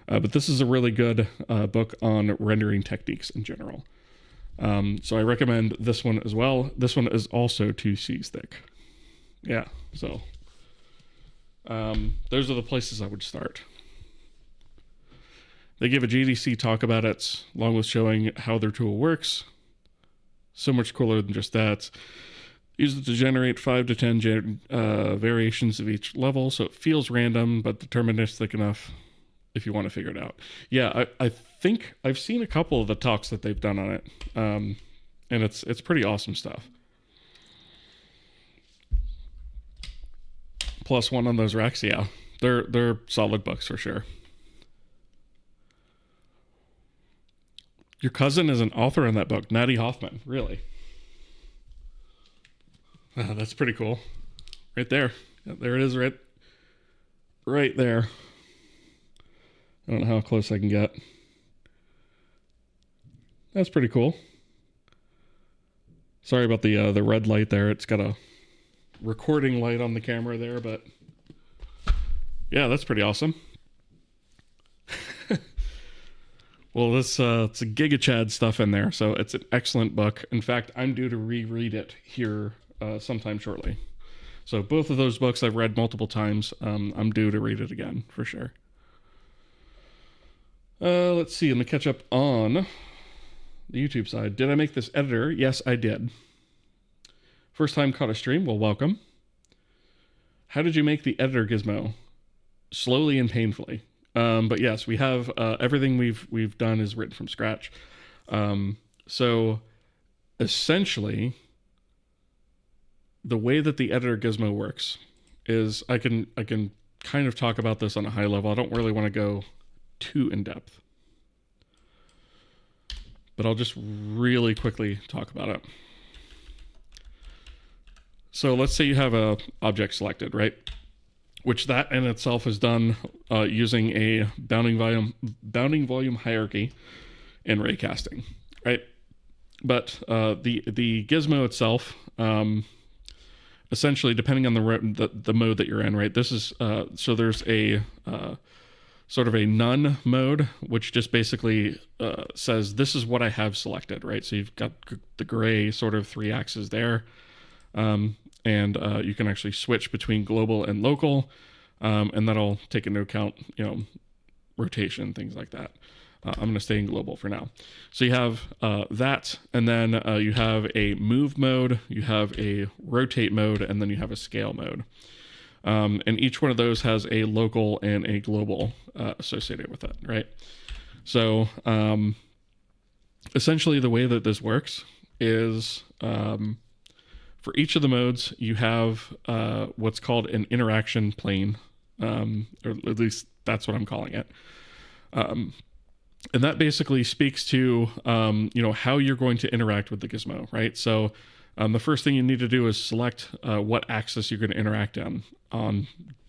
But this is a really good book on rendering techniques in general. So I recommend this one as well. This one is also 2C thick. Yeah, so those are the places I would start. They give a GDC talk about it, along with showing how their tool works. So much cooler than just that. Use it to generate 5 to 10 variations of each level, so it feels random, but deterministic enough if you want to figure it out. Yeah, I think I've seen a couple of the talks that they've done on it, and it's pretty awesome stuff. +1 on those racks, yeah. They're solid books for sure. Your cousin is an author in that book, Natty Hoffman, really. That's pretty cool. Right there. Yeah, there it is, right there. I don't know how close I can get. That's pretty cool. Sorry about the red light there. It's got a recording light on the camera there, but yeah, that's pretty awesome. Well, it's a Giga Chad stuff in there, so it's an excellent book. In fact, I'm due to reread it here sometime shortly. So both of those books I've read multiple times. I'm due to read it again, for sure. Let's see. Let me catch up on the YouTube side. Did I make this editor? Yes, I did. First time caught a stream? Well, welcome. How did you make the editor gizmo? Slowly and painfully. But yes, we have everything we've done is written from scratch. So essentially, the way that the editor gizmo works is I can kind of talk about this on a high level. I don't really want to go too in depth, but I'll just really quickly talk about it. So let's say you have a object selected, right? Which that in itself is done using a bounding volume hierarchy in raycasting, right? But the gizmo itself, essentially, depending on the mode that you're in, right? This is so there's a sort of a none mode, which just basically says this is what I have selected, right? So you've got the gray sort of 3 axes there. And you can actually switch between global and local, and that'll take into account, rotation, things like that. I'm going to stay in global for now. So you have that, and then you have a move mode, you have a rotate mode, and then you have a scale mode. And each one of those has a local and a global associated with it, right? So essentially the way that this works is for each of the modes, you have what's called an interaction plane, or at least that's what I'm calling it. And that basically speaks to, how you're going to interact with the gizmo, right? So the first thing you need to do is select what axis you're going to interact on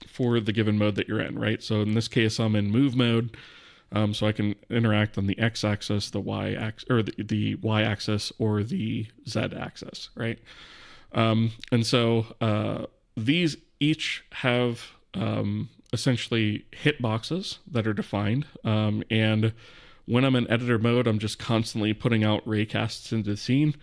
for the given mode that you're in, right? So in this case, I'm in move mode, so I can interact on the x-axis, the y-axis, or the y-axis, or the z-axis, right? And so these each have essentially hitboxes that are defined. And when I'm in editor mode, I'm just constantly putting out raycasts into the scene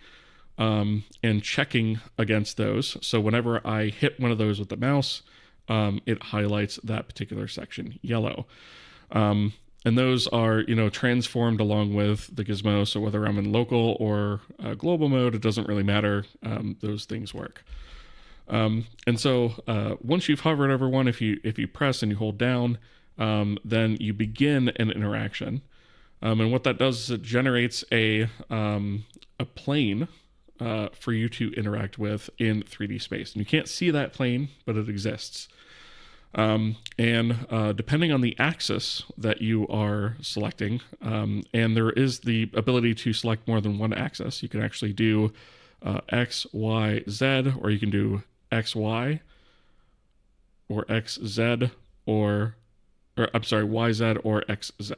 and checking against those. So whenever I hit one of those with the mouse, it highlights that particular section yellow. And those are, transformed along with the gizmo. So whether I'm in local or global mode, it doesn't really matter. Those things work. And so once you've hovered over one, if you press and you hold down, then you begin an interaction. And what that does is it generates a plane for you to interact with in 3D space. And you can't see that plane, but it exists. And depending on the axis that you are selecting, and there is the ability to select more than one axis. You can actually do X, Y, Z, or you can do X, Y, or X, Z, or I'm sorry, Y, Z, or X, Z,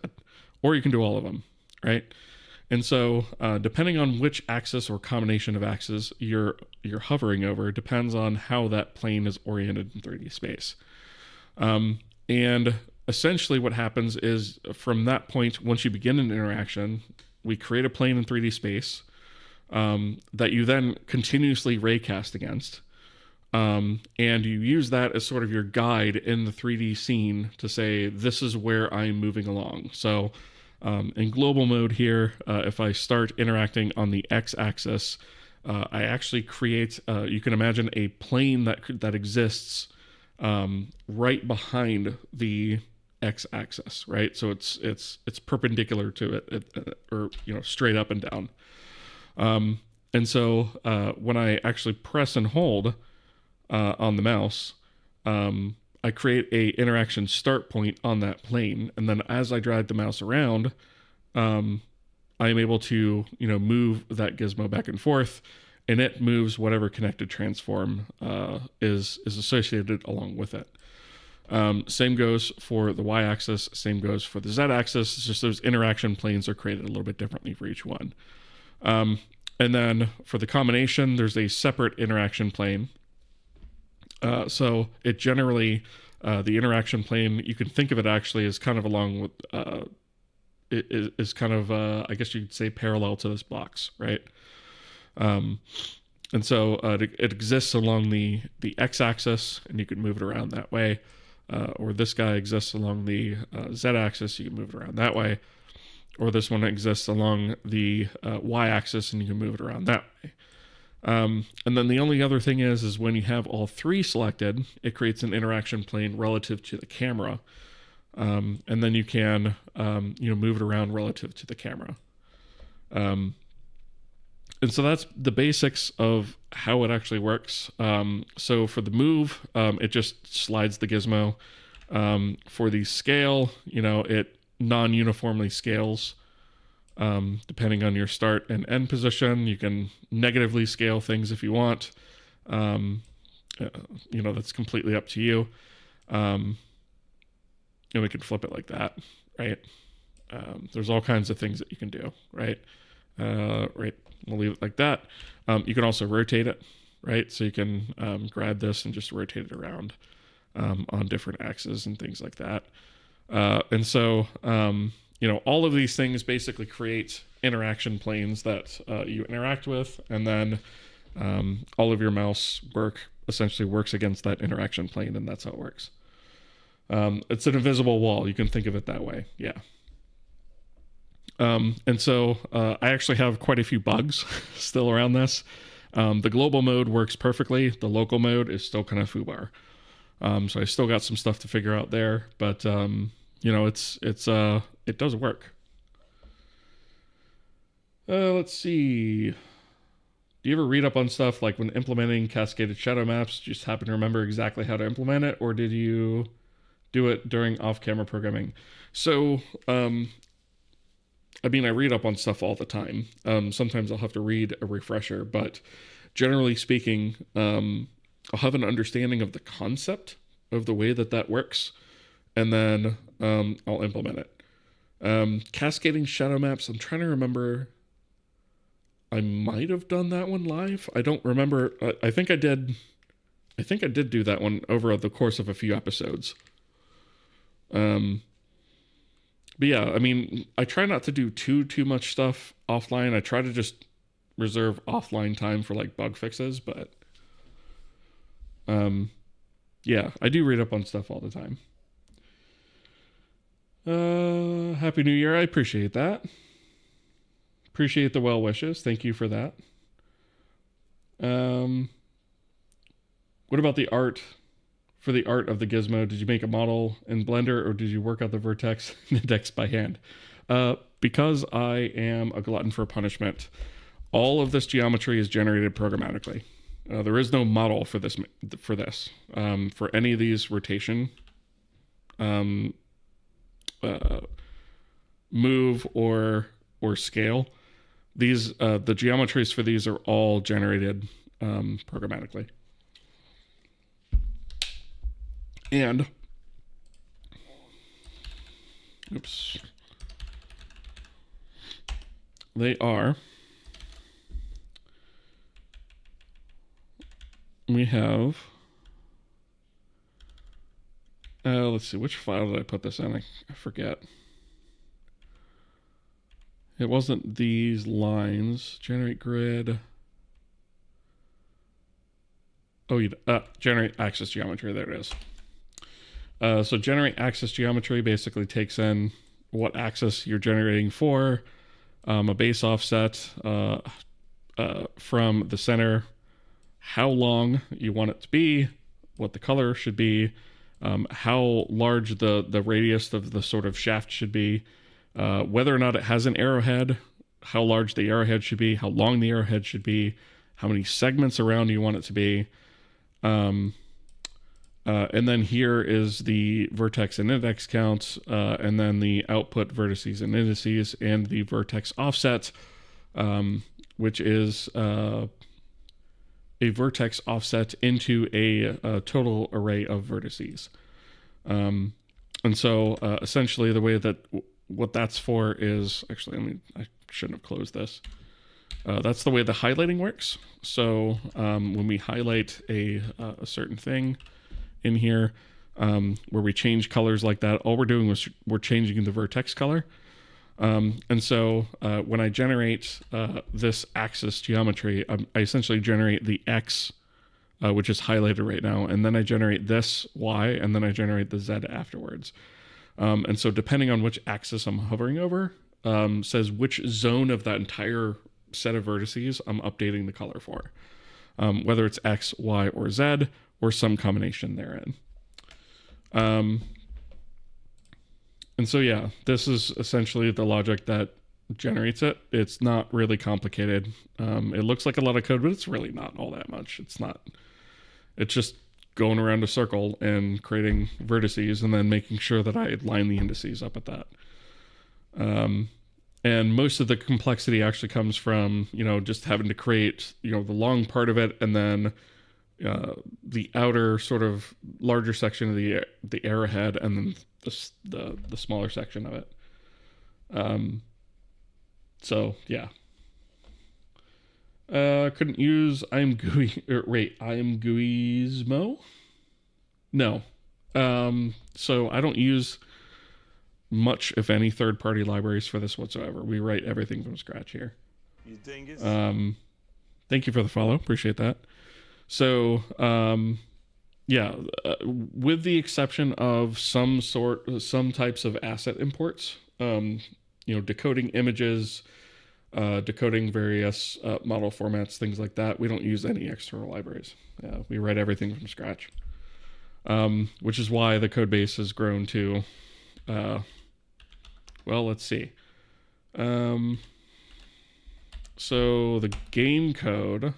or you can do all of them, right? And so, depending on which axis or combination of axes you're hovering over, depends on how that plane is oriented in 3D space. And essentially what happens is from that point, once you begin an interaction, we create a plane in 3D space that you then continuously raycast against. And you use that as sort of your guide in the 3D scene to say, this is where I'm moving along. So in global mode here, if I start interacting on the x-axis, I actually create, you can imagine a plane that exists right behind the x-axis, right? So it's perpendicular to it, or straight up and down. And so when I actually press and hold on the mouse, I create a interaction start point on that plane, and then as I drag the mouse around, I'm able to move that gizmo back and forth, and it moves whatever connected transform is associated along with it. Same goes for the y-axis, same goes for the z-axis. It's just those interaction planes are created a little bit differently for each one. And then for the combination, there's a separate interaction plane. So it generally, the interaction plane, you can think of it actually as kind of along with, it is kind of, I guess you could say parallel to this box, right? And so it exists along the x-axis, and you can move it around that way. Or this guy exists along the z-axis, you can move it around that way. Or this one exists along the y-axis, and you can move it around that way. And then the only other thing is when you have all three selected, it creates an interaction plane relative to the camera. And then you can, move it around relative to the camera. And so that's the basics of how it actually works. So for the move, it just slides the gizmo. For the scale, it non-uniformly scales. Depending on your start and end position, you can negatively scale things if you want. That's completely up to you. And we can flip it like that, right? There's all kinds of things that you can do, right? Right. We'll leave it like that. You can also rotate it, right? So you can grab this and just rotate it around on different axes and things like that. And so, all of these things basically create interaction planes that you interact with, and then all of your mouse work essentially works against that interaction plane, and that's how it works. It's an invisible wall. You can think of it that way. Yeah. And so I actually have quite a few bugs still around this. The global mode works perfectly. The local mode is still kind of foobar. So I still got some stuff to figure out there, but it does work. Let's see. Do you ever read up on stuff like when implementing cascaded shadow maps, just happen to remember exactly how to implement it, or did you do it during off-camera programming? So, I read up on stuff all the time. Sometimes I'll have to read a refresher, but generally speaking, I'll have an understanding of the concept of the way that works, and then I'll implement it. Cascading shadow maps, I'm trying to remember. I might have done that one live. I don't remember. I think I did. I think I did do that one over the course of a few episodes. But yeah, I try not to do too much stuff offline. I try to just reserve offline time for like bug fixes, but yeah, I do read up on stuff all the time. Happy New Year. I appreciate that. Appreciate the well wishes. Thank you for that. What about the art? For the art of the gizmo, did you make a model in Blender, or did you work out the vertex and index by hand? Because I am a glutton for punishment, all of this geometry is generated programmatically. There is no model for this. For any of these rotation, move or scale, these the geometries for these are all generated programmatically. And, oops, they are, we have, let's see, which file did I put this in? I forget. It wasn't these lines, generate grid. generate axis geometry. There it is. So generate axis geometry basically takes in what axis you're generating for, a base offset from the center, how long you want it to be, what the color should be, how large the radius of the sort of shaft should be, whether or not it has an arrowhead, how large the arrowhead should be, how long the arrowhead should be, how many segments around you want it to be. And then here is the vertex and index counts, and then the output vertices and indices, and the vertex offset, which is a vertex offset into a total array of vertices. And so essentially the way that what that's for is, actually, I shouldn't have closed this. That's the way the highlighting works. So when we highlight a certain thing in here, where we change colors like that, all we're doing is we're changing the vertex color. And so when I generate this axis geometry, I essentially generate the X, which is highlighted right now, and then I generate this Y, and then I generate the Z afterwards. And so depending on which axis I'm hovering over, says which zone of that entire set of vertices I'm updating the color for, whether it's X, Y, or Z, or some combination therein. And so, yeah, this is essentially the logic that generates it. It's not really complicated. It looks like a lot of code, but it's really not all that much. It's just going around a circle and creating vertices and then making sure that I line the indices up at that. And most of the complexity actually comes from, just having to create, the long part of it, and then the outer sort of larger section of the arrowhead, and then the smaller section of it. So yeah. Couldn't use I'm GUIsmo? No. So I don't use much, if any, third-party libraries for this whatsoever. We write everything from scratch here. You dingus. Thank you for the follow. Appreciate that. So, with the exception of some types of asset imports, decoding images, decoding various model formats, things like that, we don't use any external libraries. We write everything from scratch, which is why the code base has grown to, let's see. So the game code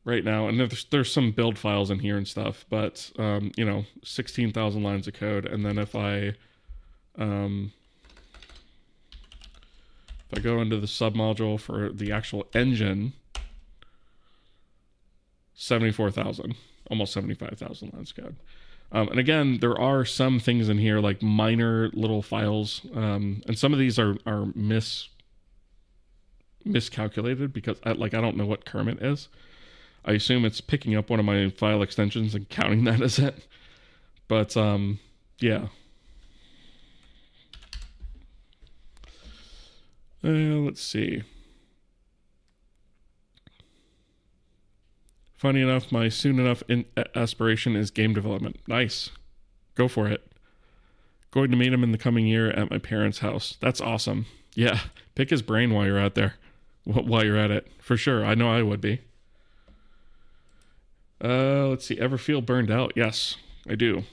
right now, and there's some build files in here and stuff, but 16,000 lines of code. And then if I go into the submodule for the actual engine, 74,000, almost 75,000 lines of code. And again, there are some things in here like minor little files, and some of these are miscalculated because I don't know what Kermit is. I assume it's picking up one of my file extensions and counting that as it. But yeah. Let's see. Funny enough, my soon enough aspiration is game development. Nice. Go for it. Going to meet him in the coming year at my parents' house. That's awesome. Yeah, pick his brain while you're out there. While you're at it. For sure. I know I would be. Let's see. Ever feel burned out? Yes, I do.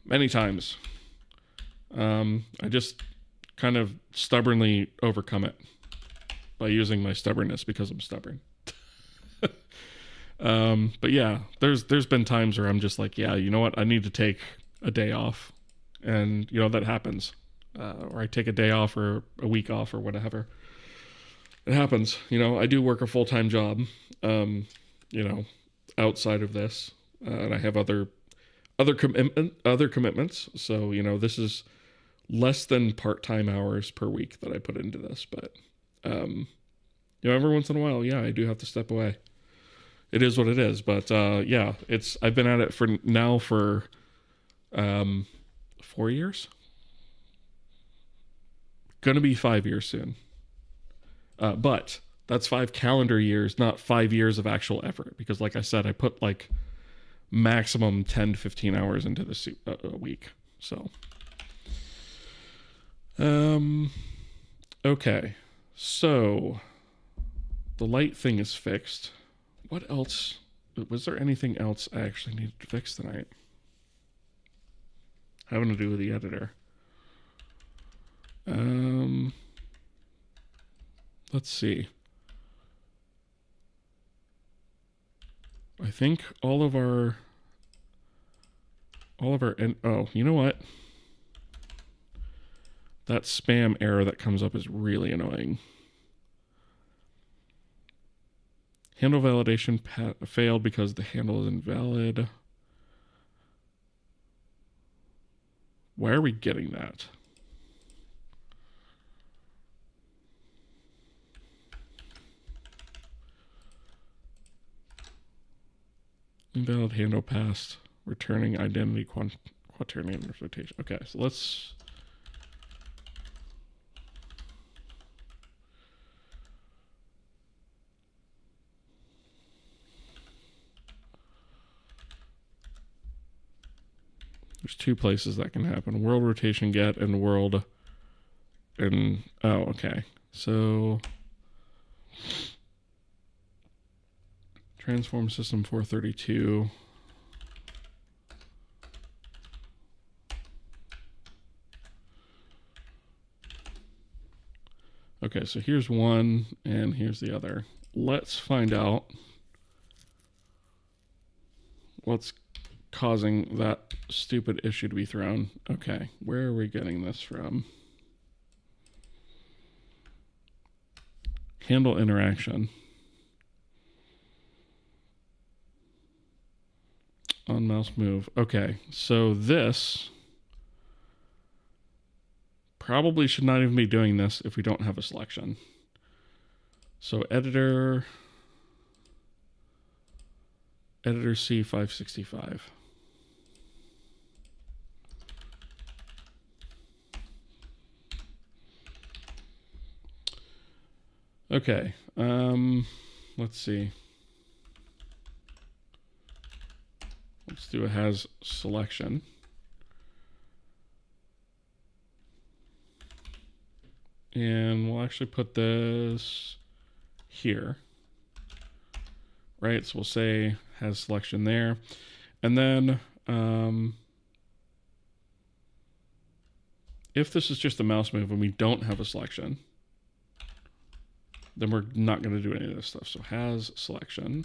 Many times. I just kind of stubbornly overcome it by using my stubbornness because I'm stubborn. But yeah, there's been times where I'm just like, yeah, you know what? I need to take a day off. And, that happens. Or I take a day off or a week off or whatever. It happens. I do work a full-time job, outside of this. And I have other commitments. So, this is less than part-time hours per week that I put into this. But, every once in a while, yeah, I do have to step away. It is what it is. But, yeah, I've been at it for 4 years. Gonna be 5 years soon. But That's 5 calendar years, not 5 years of actual effort. Because, like I said, I put like maximum 10 to 15 hours into this a week. So, okay. So, the light thing is fixed. What else? Was there anything else I actually needed to fix tonight? Having to do with the editor. Let's see. I think all of our, oh, you know what? That spam error that comes up is really annoying. Handle validation failed because the handle is invalid. Why are we getting that? Invalid handle passed. Returning identity quaternion interpretation. Okay, so let's... There's 2 places that can happen. World rotation get and world... And... Oh, okay. So... Transform system 432. Okay, so here's one and here's the other. Let's find out what's causing that stupid issue to be thrown. Okay, where are we getting this from? Handle interaction. On mouse move. Okay, so this probably should not even be doing this if we don't have a selection. So editor C565. Okay, let's see. Let's do a has selection. And we'll actually put this here. Right, so we'll say has selection there. And then if this is just a mouse move and we don't have a selection, then we're not going to do any of this stuff. So has selection.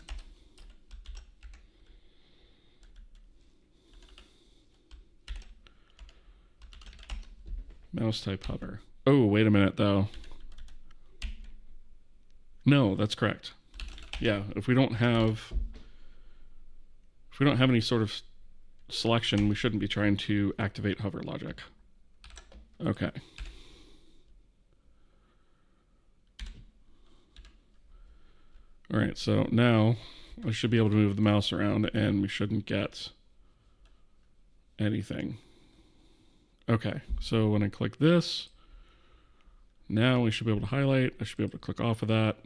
Mouse type hover. Oh, wait a minute though. No, that's correct. Yeah, if we don't have any sort of selection, we shouldn't be trying to activate hover logic. Okay. All right, so now I should be able to move the mouse around and we shouldn't get anything. Okay, so when I click this, now we should be able to highlight. I should be able to click off of that.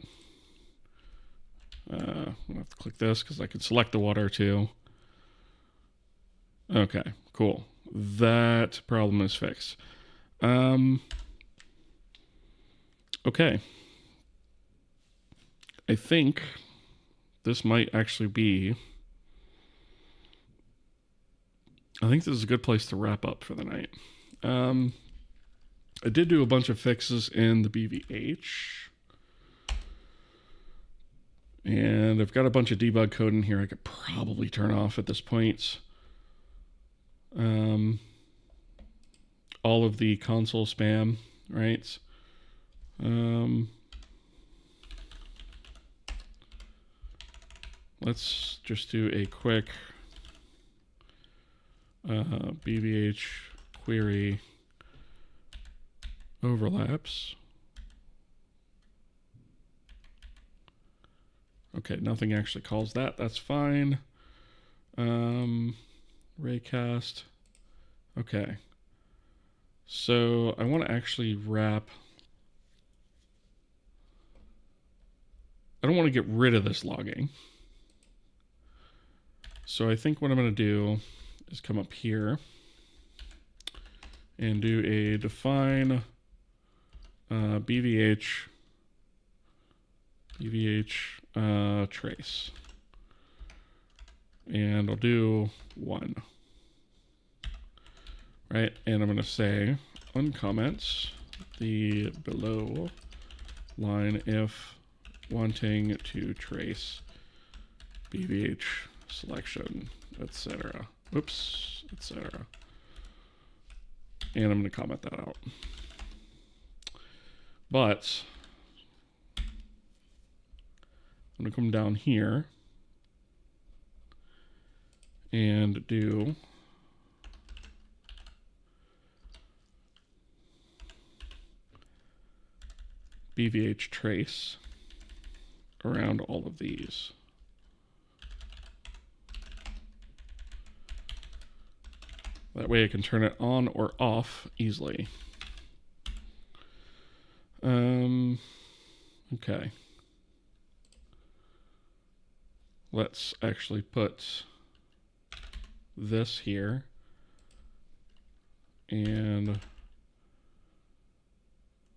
I'm going to have to click this because I can select the water too. Okay, cool. That problem is fixed. Okay. I think this might actually be... I think this is a good place to wrap up for the night. I did do a bunch of fixes in the BVH. And I've got a bunch of debug code in here I could probably turn off at this point. All of the console spam, right? Let's just do a quick BVH query overlaps. Okay, nothing actually calls that. That's fine. Raycast. Okay. So I want to actually wrap don't want to get rid of this logging. So I think what I'm going to do is come up here and do a define BVH trace. And I'll do 1. Right, and I'm going to say uncomment the below line if wanting to trace BVH selection, etc. Oops, etc. And I'm going to comment that out. But I'm going to come down here and do BVH trace around all of these. That way I can turn it on or off easily. Okay. Let's actually put this here and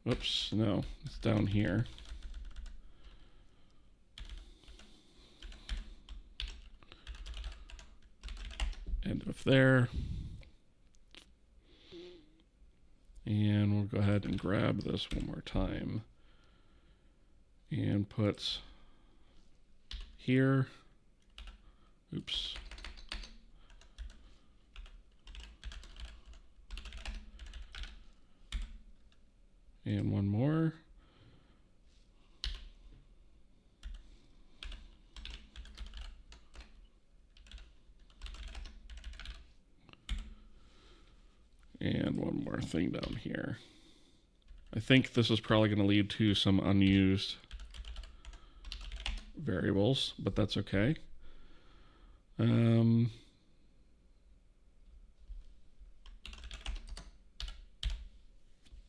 oops, no, it's down here. End of there. And we'll go ahead and grab this one more time and put here. Oops. And one more. And one more thing down here. I think this is probably going to lead to some unused variables, but that's okay.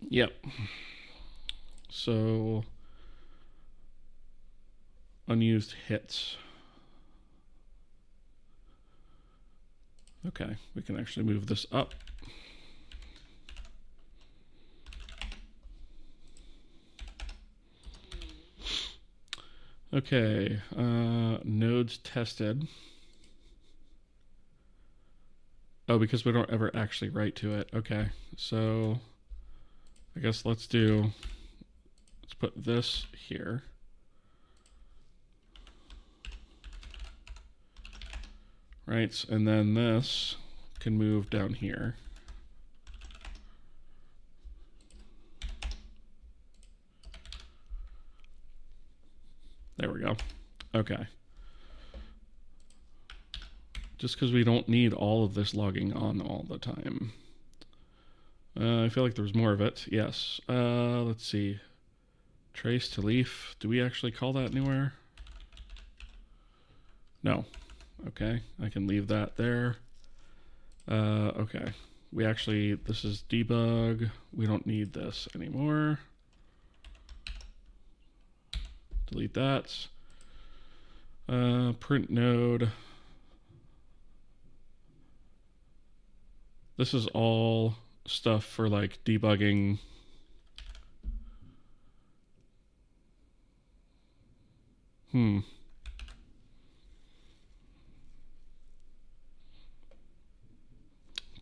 Yep. So unused hits. Okay, we can actually move this up. Okay, nodes tested. Oh, because we don't ever actually write to it. Okay, so I guess let's put this here. Right, and then this can move down here. There we go. Okay. Just because we don't need all of this logging on all the time. I feel like there was more of it. Yes. Let's see. Trace to leaf. Do we actually call that anywhere? No. Okay. I can leave that there. Okay. This is debug. We don't need this anymore. Delete that. Print node. This is all stuff for like debugging.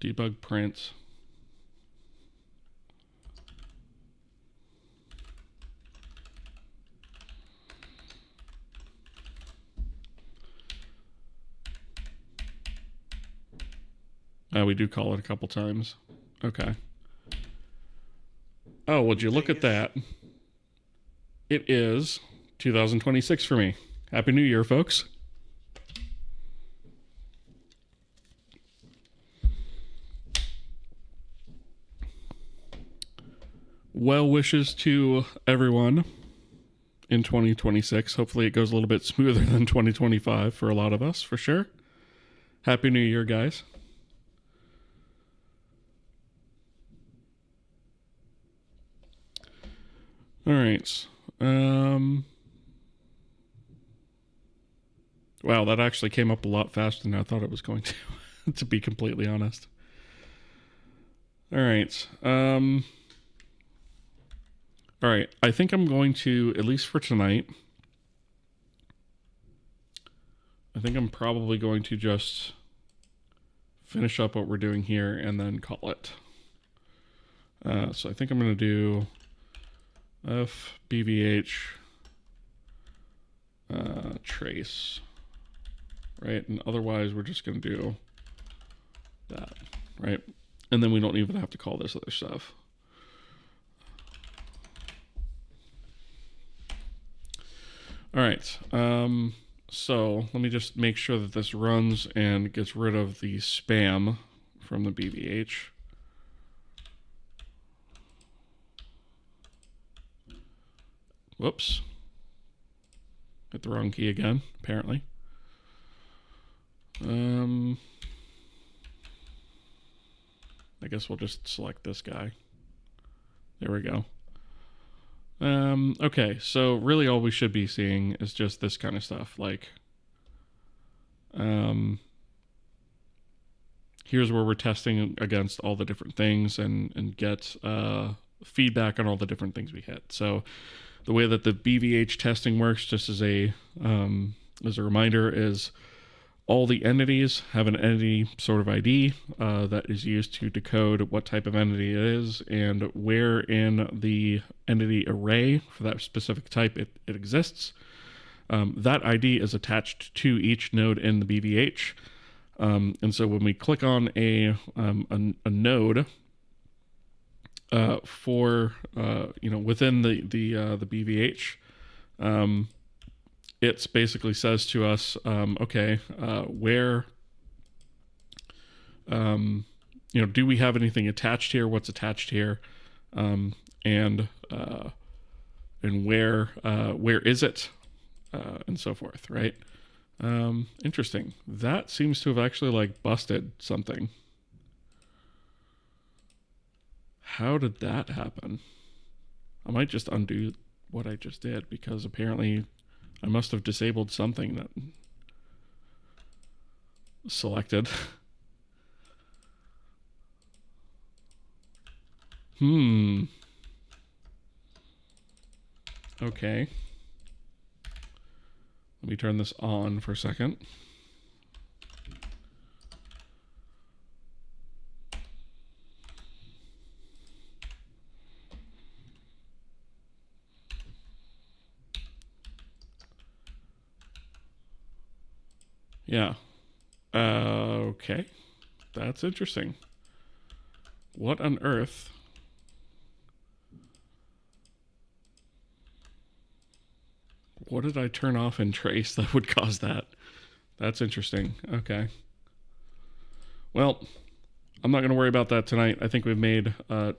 Debug print. We do call it a couple times. Okay. Oh, would you look at that? It is 2026 for me. Happy New Year, folks. Well wishes to everyone in 2026. Hopefully it goes a little bit smoother than 2025 for a lot of us, for sure. Happy New Year, guys. All right. Wow, that actually came up a lot faster than I thought it was going to, to be completely honest. All right. All right. I think I'm going to, at least for tonight, I think I'm probably going to just finish up what we're doing here and then call it. So I think I'm going to do fbvh trace, right? And otherwise we're just going to do that, right? And then we don't even have to call this other stuff. All right. So let me just make sure that this runs and gets rid of the spam from the BVH. Whoops. Hit the wrong key again, apparently. I guess we'll just select this guy. There we go. Okay, so really all we should be seeing is just this kind of stuff, like, here's where we're testing against all the different things and get feedback on all the different things we hit. So the way that the BVH testing works, just as a reminder, is all the entities have an entity sort of ID that is used to decode what type of entity it is and where in the entity array for that specific type it exists. That ID is attached to each node in the BVH. And so when we click on a node for within the BVH, it basically says to us, where, do we have anything attached here? What's attached here? And where is it? And so forth, right? Interesting. That seems to have actually like busted something. How did that happen? I might just undo what I just did because apparently I must have disabled something that selected. Okay. Let me turn this on for a second. Yeah. Okay. That's interesting. What on earth? What did I turn off in Trace that would cause that? That's interesting. Okay. Well, I'm not going to worry about that tonight. I think we've made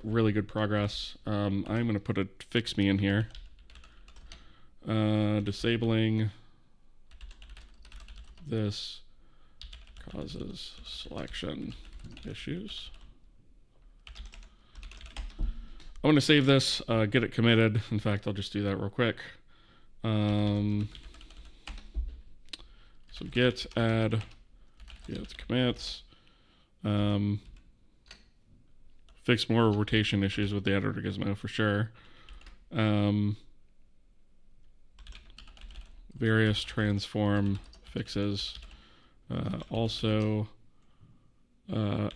really good progress. I'm going to put a fix me in here. Disabling this causes selection issues. I want to save this, get it committed. In fact, I'll just do that real quick. So git add commits. Fix more rotation issues with the editor gizmo for sure. Various transform fixes. Also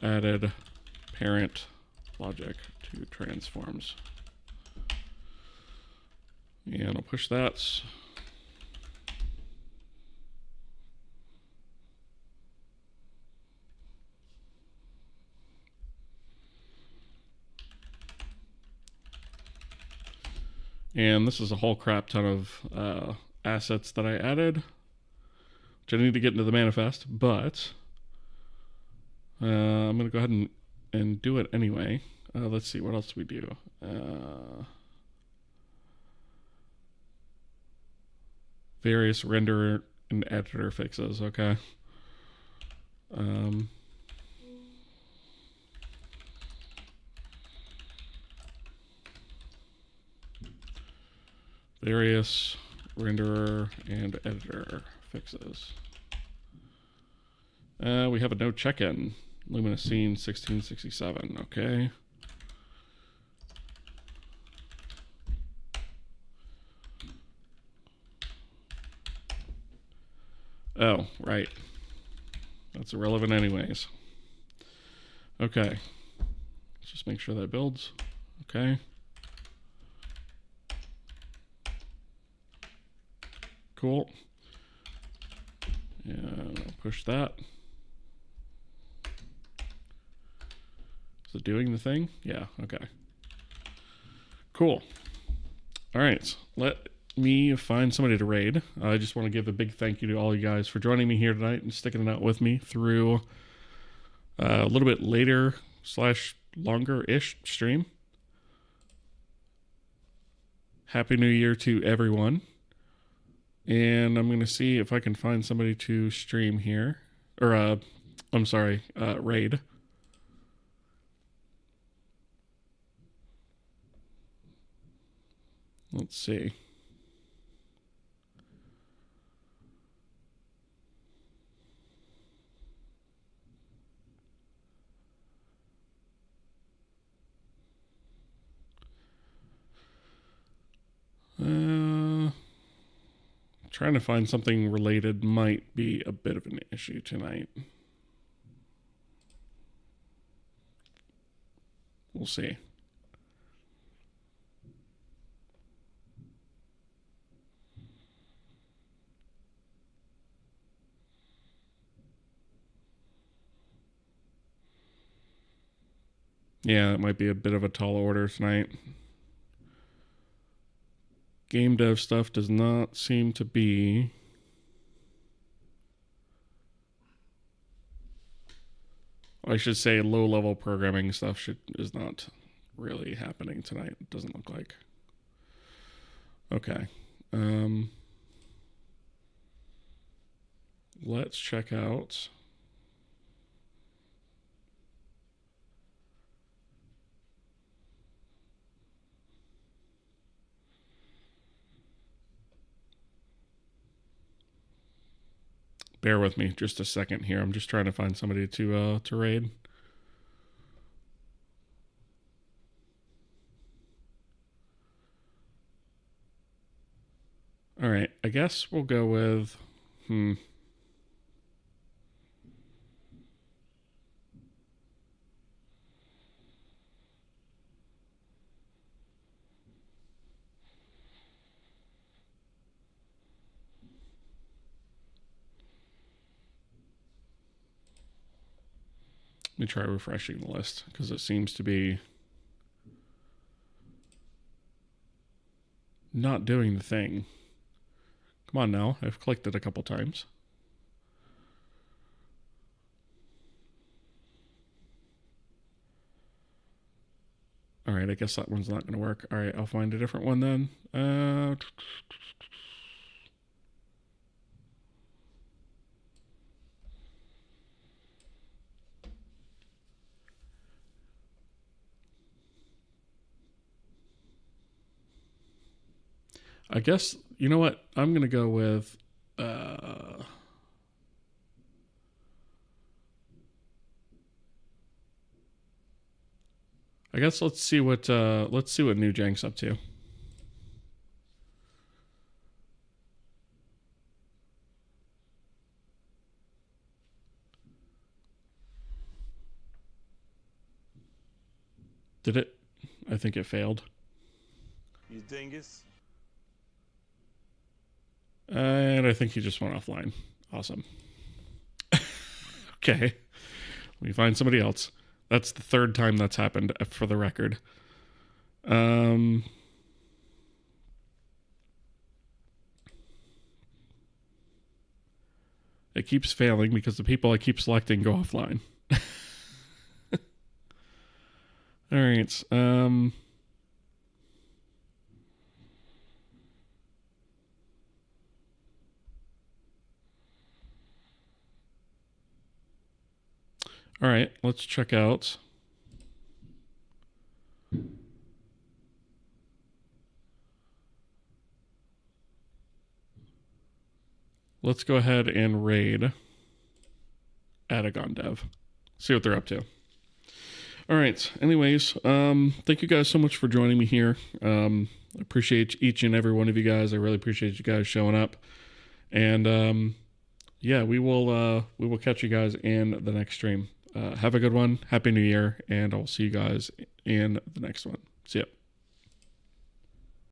added parent logic to transforms. And I'll push that. And this is a whole crap ton of assets that I added, which I need to get into the manifest, but I'm going to go ahead and do it anyway. Let's see, what else do we do? Various renderer and editor fixes, okay. Various renderer and editor fixes. We have a no check-in. Luminoscene 1667. Okay. Oh, right. That's irrelevant anyways. Okay. Let's just make sure that builds. Okay. Cool. Yeah, push that. Is it doing the thing? Yeah, okay. Cool. All right. Let me find somebody to raid. I just want to give a big thank you to all you guys for joining me here tonight and sticking it out with me through a little bit later / longer-ish stream. Happy New Year to everyone. And I'm going to see if I can find somebody to stream here. Or, I'm sorry, raid. Let's see. Trying to find something related might be a bit of an issue tonight. We'll see. Yeah, it might be a bit of a tall order tonight. Game dev stuff does not seem to be... I should say low-level programming stuff is not really happening tonight. It doesn't look like. Okay. Let's check out... Bear with me just a second here. I'm just trying to find somebody to raid. All right, I guess we'll go with Let me try refreshing the list because it seems to be not doing the thing. Come on now, I've clicked it a couple times. All right, I guess that one's not going to work. All right, I'll find a different one then. I guess, you know what? I'm going to go with... I guess let's see what New Jank's up to. Did it? I think it failed. You dingus. And I think he just went offline. Awesome. Okay. Let me find somebody else. That's the third time that's happened, for the record. It keeps failing because the people I keep selecting go offline. All right. All right, let's check out. Let's go ahead and raid Adagon Dev. See what they're up to. All right. Anyways, thank you guys so much for joining me here. I appreciate each and every one of you guys. I really appreciate you guys showing up. And yeah, we will catch you guys in the next stream. Have a good one. Happy New Year, and I'll see you guys in the next one. See ya.